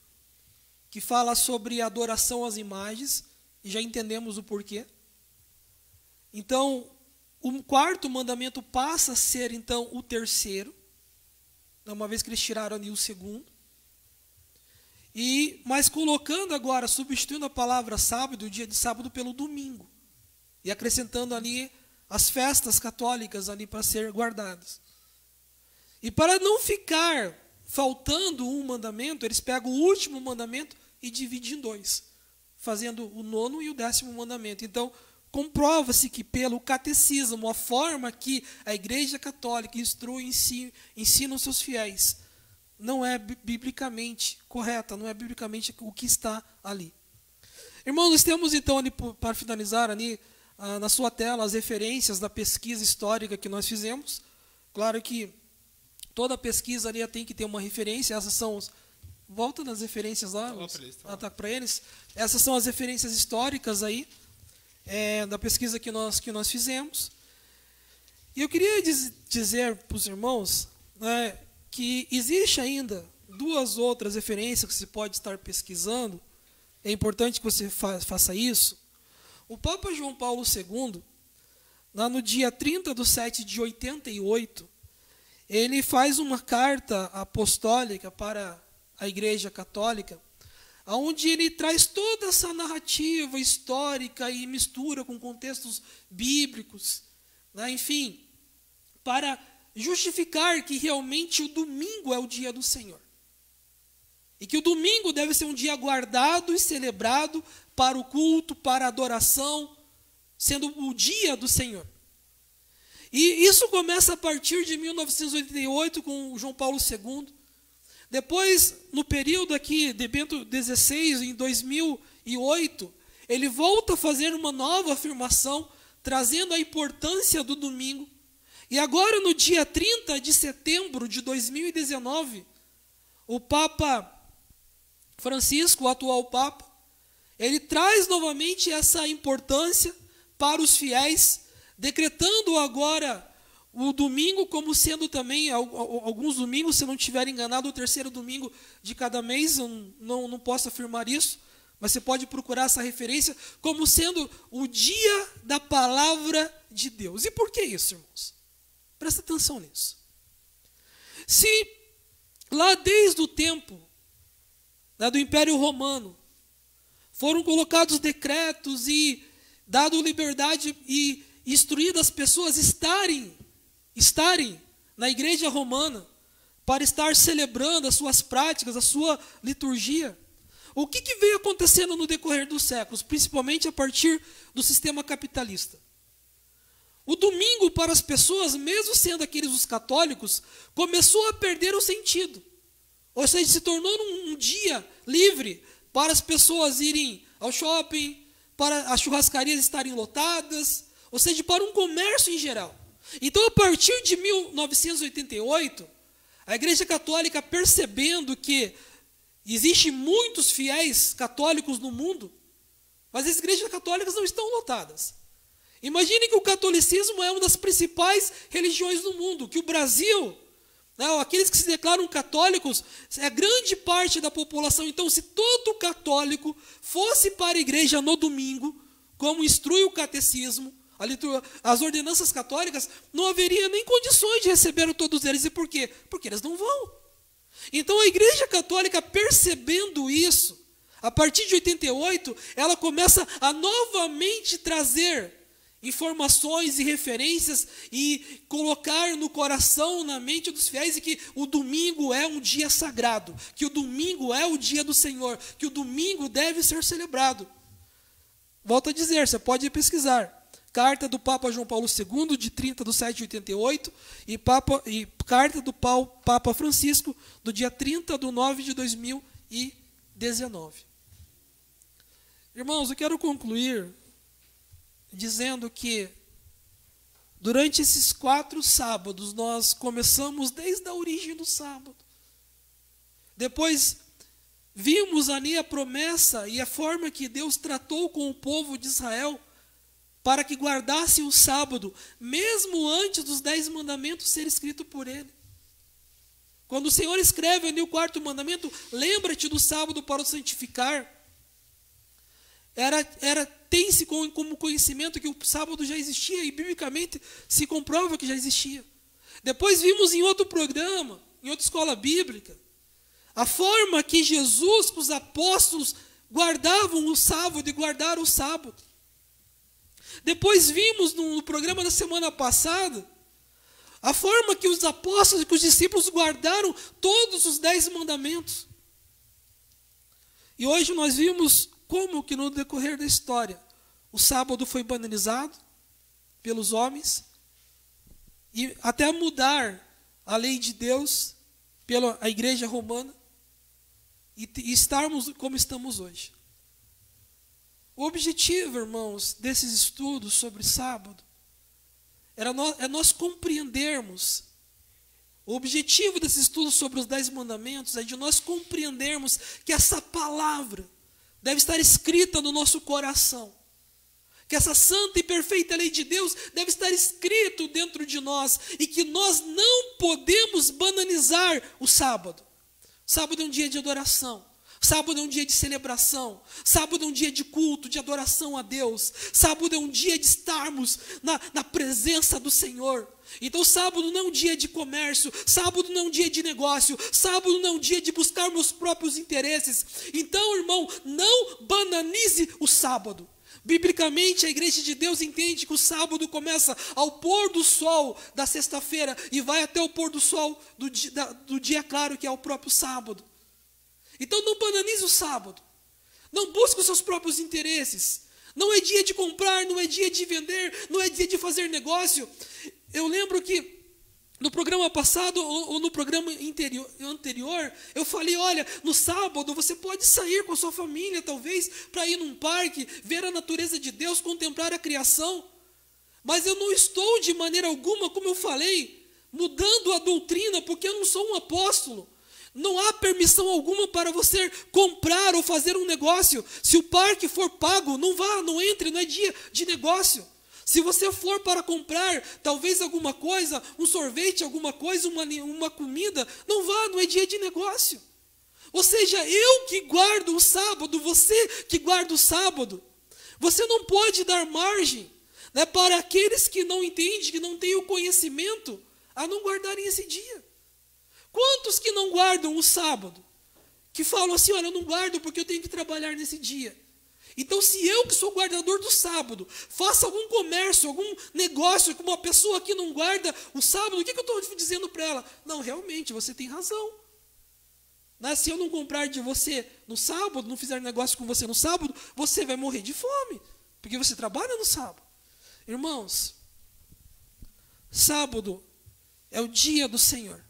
que fala sobre adoração às imagens, e já entendemos o porquê. Então, o quarto mandamento passa a ser, então, o terceiro, uma vez que eles tiraram ali o segundo. Mas colocando agora, substituindo a palavra sábado, o dia de sábado, pelo domingo. E acrescentando ali as festas católicas ali para ser guardadas. E para não ficar faltando um mandamento, eles pegam o último mandamento e dividem em 2, fazendo o 9º e o 10º mandamento. Então, comprova-se que pelo catecismo, a forma que a Igreja Católica instrui, ensina os seus fiéis, não é biblicamente correta, não é biblicamente o que está ali. Irmãos, nós temos então ali, para finalizar ali, na sua tela, as referências da pesquisa histórica que nós fizemos. Claro que toda pesquisa ali tem que ter uma referência, essas são volta nas referências lá, para eles. Essas são as referências históricas aí, da pesquisa que nós fizemos. E eu queria dizer para os irmãos, né, que existe ainda 2 outras referências que você pode estar pesquisando. É importante que você faça isso. O Papa João Paulo II, lá no dia 30/7 de 88, ele faz uma carta apostólica para a Igreja Católica, onde ele traz toda essa narrativa histórica e mistura com contextos bíblicos, né? Enfim, para justificar que realmente o domingo é o dia do Senhor. E que o domingo deve ser um dia guardado e celebrado para o culto, para a adoração, sendo o dia do Senhor. E isso começa a partir de 1988 com João Paulo II. Depois, no período aqui de Bento XVI, em 2008, ele volta a fazer uma nova afirmação, trazendo a importância do domingo. E agora, no dia 30 de setembro de 2019, o Papa Francisco, o atual Papa, ele traz novamente essa importância para os fiéis, decretando agora o domingo como sendo também, alguns domingos, se eu não estiver enganado, o terceiro domingo de cada mês, eu não posso afirmar isso, mas você pode procurar essa referência como sendo o dia da palavra de Deus. E por que isso, irmãos? Presta atenção nisso. Se lá desde o tempo do Império Romano foram colocados decretos e dado liberdade e instruído as pessoas estarem na igreja romana para estar celebrando as suas práticas, a sua liturgia, o que veio acontecendo no decorrer dos séculos, principalmente a partir do sistema capitalista? O domingo para as pessoas, mesmo sendo aqueles os católicos, começou a perder o sentido. Ou seja, se tornou um dia livre para as pessoas irem ao shopping, para as churrascarias estarem lotadas, ou seja, para um comércio em geral. Então, a partir de 1988, a Igreja Católica, percebendo que existem muitos fiéis católicos no mundo, mas as igrejas católicas não estão lotadas. Imagine que o catolicismo é uma das principais religiões do mundo, que o Brasil, aqueles que se declaram católicos, é grande parte da população. Então, se todo católico fosse para a igreja no domingo, como instrui o catecismo, as ordenanças católicas, não haveria nem condições de receber todos eles. E por quê? Porque eles não vão. Então, a Igreja Católica, percebendo isso, a partir de 88, ela começa a novamente trazer informações e referências e colocar no coração, na mente dos fiéis, que o domingo é um dia sagrado, que o domingo é o dia do Senhor, que o domingo deve ser celebrado. Volto a dizer, você pode pesquisar. Carta do Papa João Paulo II, de 30/7/88, e carta do Papa Francisco, do dia 30/9/2019. Irmãos, eu quero concluir dizendo que durante esses 4 sábados, nós começamos desde a origem do sábado. Depois vimos ali a promessa e a forma que Deus tratou com o povo de Israel para que guardasse o sábado, mesmo antes dos 10 mandamentos serem escritos por ele. Quando o Senhor escreve ali o 4º mandamento, lembra-te do sábado para o santificar. Tem-se como conhecimento que o sábado já existia e biblicamente se comprova que já existia. Depois vimos em outro programa, em outra escola bíblica, a forma que Jesus, com os apóstolos, guardavam o sábado e guardaram o sábado. Depois vimos no programa da semana passada a forma que os apóstolos e que os discípulos guardaram todos os 10 mandamentos. E hoje nós vimos como que no decorrer da história o sábado foi banalizado pelos homens e até mudar a lei de Deus pela igreja romana e estarmos como estamos hoje. O objetivo, irmãos, desses estudos sobre sábado é nós compreendermos. O objetivo desses estudos sobre os 10 mandamentos é de nós compreendermos que essa palavra deve estar escrita no nosso coração. Que essa santa e perfeita lei de Deus deve estar escrito dentro de nós e que nós não podemos banalizar o sábado. O sábado é um dia de adoração. Sábado é um dia de celebração. Sábado é um dia de culto, de adoração a Deus. Sábado é um dia de estarmos na presença do Senhor. Então sábado não é um dia de comércio. Sábado não é um dia de negócio. Sábado não é um dia de buscar meus próprios interesses. Então, irmão, não banalize o sábado. Biblicamente, a igreja de Deus entende que o sábado começa ao pôr do sol da sexta-feira e vai até o pôr do sol do dia claro, que é o próprio sábado. Então não banalize o sábado. Não busque os seus próprios interesses. Não é dia de comprar, não é dia de vender, não é dia de fazer negócio. Eu lembro que no programa passado ou no programa anterior, eu falei, olha, no sábado você pode sair com a sua família, talvez, para ir num parque, ver a natureza de Deus, contemplar a criação. Mas eu não estou de maneira alguma, como eu falei, mudando a doutrina, porque eu não sou um apóstolo. Não há permissão alguma para você comprar ou fazer um negócio. Se o parque for pago, não vá, não entre, não é dia de negócio. Se você for para comprar talvez alguma coisa, um sorvete, alguma coisa, uma comida, não vá, não é dia de negócio. Ou seja, eu que guardo o sábado, você que guarda o sábado, você não pode dar margem, né, para aqueles que não entendem, que não têm o conhecimento, a não guardarem esse dia. Quantos que não guardam o sábado? Que falam assim, olha, eu não guardo porque eu tenho que trabalhar nesse dia. Então, se eu que sou guardador do sábado, faço algum comércio, algum negócio com uma pessoa que não guarda o sábado, o que eu estou dizendo para ela? Não, realmente, você tem razão. Mas se eu não comprar de você no sábado, não fizer negócio com você no sábado, você vai morrer de fome, porque você trabalha no sábado. Irmãos, sábado é o dia do Senhor.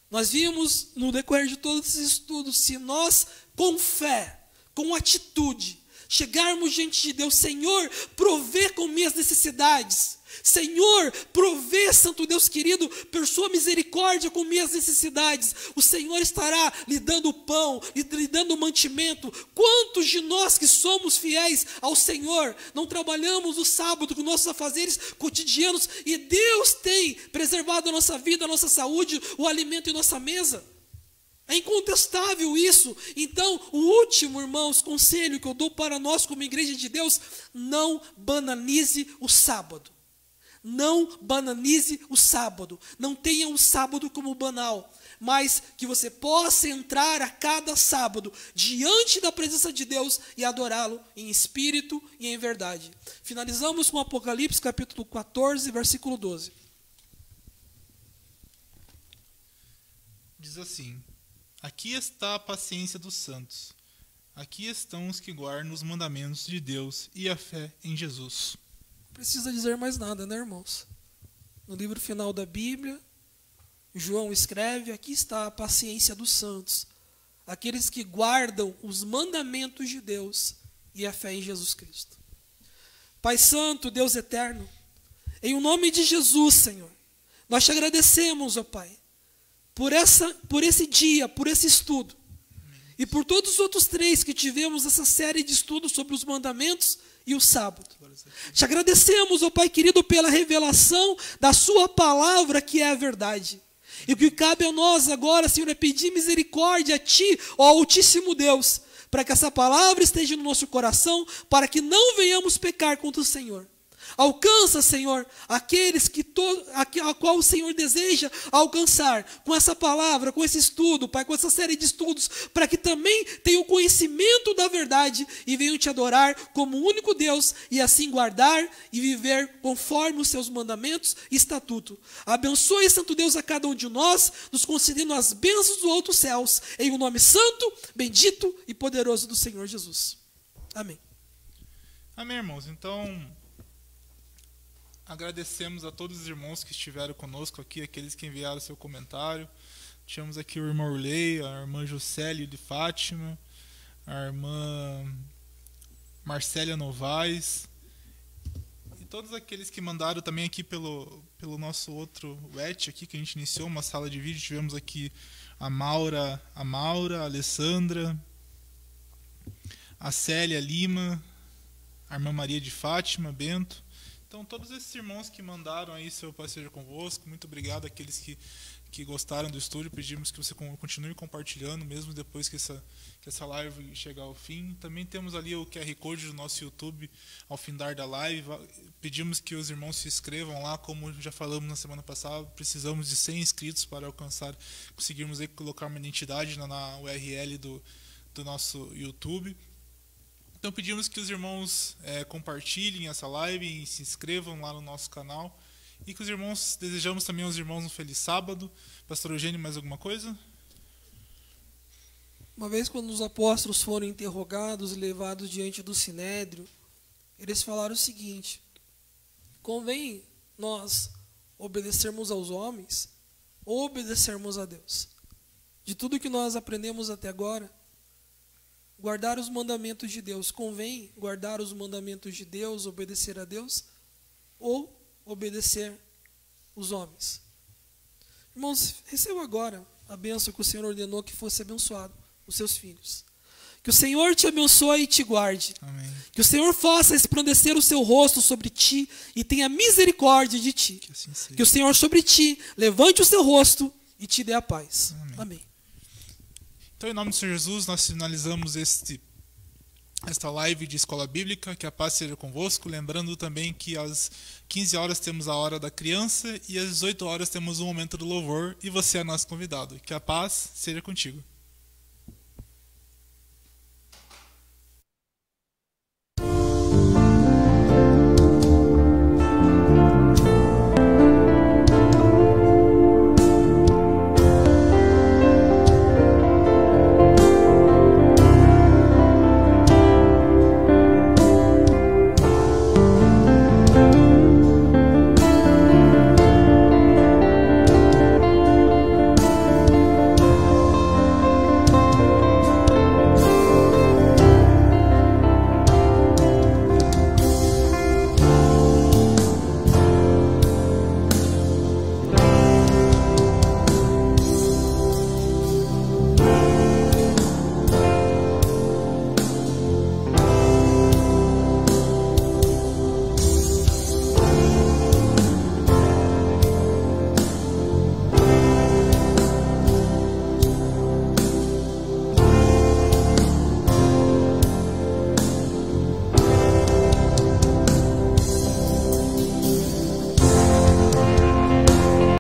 Nós vimos no decorrer de todos esses estudos, se nós, com fé, com atitude, chegarmos diante de Deus, Senhor, provê com minhas necessidades. Senhor, provê, Santo Deus querido, por sua misericórdia com minhas necessidades. O Senhor estará lhe dando pão, lhe dando mantimento. Quantos de nós que somos fiéis ao Senhor, não trabalhamos o sábado com nossos afazeres cotidianos e Deus tem preservado a nossa vida, a nossa saúde, o alimento em nossa mesa? É incontestável isso. Então, o último, irmãos, conselho que eu dou para nós como igreja de Deus, não banalize o sábado. Não banalize o sábado. Não tenha o sábado como banal, mas que você possa entrar a cada sábado diante da presença de Deus e adorá-lo em espírito e em verdade. Finalizamos com Apocalipse capítulo 14, versículo 12. Diz assim: aqui está a paciência dos santos. Aqui estão os que guardam os mandamentos de Deus e a fé em Jesus. Não precisa dizer mais nada, né, irmãos? No livro final da Bíblia, João escreve: aqui está a paciência dos santos, aqueles que guardam os mandamentos de Deus e a fé em Jesus Cristo. Pai Santo, Deus eterno, em o nome de Jesus, Senhor, nós te agradecemos, ó Pai, por esse dia, por esse estudo, e por todos os outros 3 que tivemos essa série de estudos sobre os mandamentos e o sábado. Te agradecemos, ó Pai querido, pela revelação da sua palavra, que é a verdade. E o que cabe a nós agora, Senhor, é pedir misericórdia a Ti, ó Altíssimo Deus, para que essa palavra esteja no nosso coração, para que não venhamos pecar contra o Senhor. Alcança, Senhor, aqueles a qual o Senhor deseja alcançar com essa palavra, com esse estudo, Pai, com essa série de estudos, para que também tenham conhecimento da verdade e venham te adorar como o único Deus e assim guardar e viver conforme os seus mandamentos e estatuto. Abençoe, Santo Deus, a cada um de nós, nos concedendo as bênçãos dos outros céus, em o nome santo, bendito e poderoso do Senhor Jesus. Amém. Amém, irmãos. Então, agradecemos a todos os irmãos que estiveram conosco aqui, aqueles que enviaram seu comentário. Tivemos aqui o irmão Urley, a irmã Juscelia de Fátima, a irmã Marcélia Novaes, e todos aqueles que mandaram também aqui pelo nosso outro WET aqui, que a gente iniciou uma sala de vídeo. Tivemos aqui a Maura, a Alessandra, a Célia Lima, a irmã Maria de Fátima, Bento. Então, todos esses irmãos que mandaram aí, seu Pai seja convosco, muito obrigado àqueles que gostaram do estúdio. Pedimos que você continue compartilhando, mesmo depois que essa live chegar ao fim. Também temos ali o QR Code do nosso YouTube ao findar da live. Pedimos que os irmãos se inscrevam lá, como já falamos na semana passada. Precisamos de 100 inscritos para conseguirmos aí colocar uma identidade na URL do nosso YouTube. Então pedimos que os irmãos compartilhem essa live e se inscrevam lá no nosso canal. E que os irmãos, desejamos também aos irmãos um feliz sábado. Pastor Eugênio, mais alguma coisa? Uma vez quando os apóstolos foram interrogados e levados diante do Sinédrio, eles falaram o seguinte: convém nós obedecermos aos homens ou obedecermos a Deus? De tudo que nós aprendemos até agora, guardar os mandamentos de Deus, convém guardar os mandamentos de Deus, obedecer a Deus, ou obedecer os homens? Irmãos, receba agora a bênção que o Senhor ordenou que fosse abençoado, os seus filhos. Que o Senhor te abençoe e te guarde. Amém. Que o Senhor faça resplandecer o seu rosto sobre ti e tenha misericórdia de ti. Que assim seja. Que o Senhor sobre ti levante o seu rosto e te dê a paz. Amém. Amém. Então, em nome do Senhor Jesus, nós finalizamos esta live de Escola Bíblica. Que a paz seja convosco. Lembrando também que às 15 horas temos a hora da criança e às 18 horas temos o momento do louvor e você é nosso convidado. Que a paz seja contigo.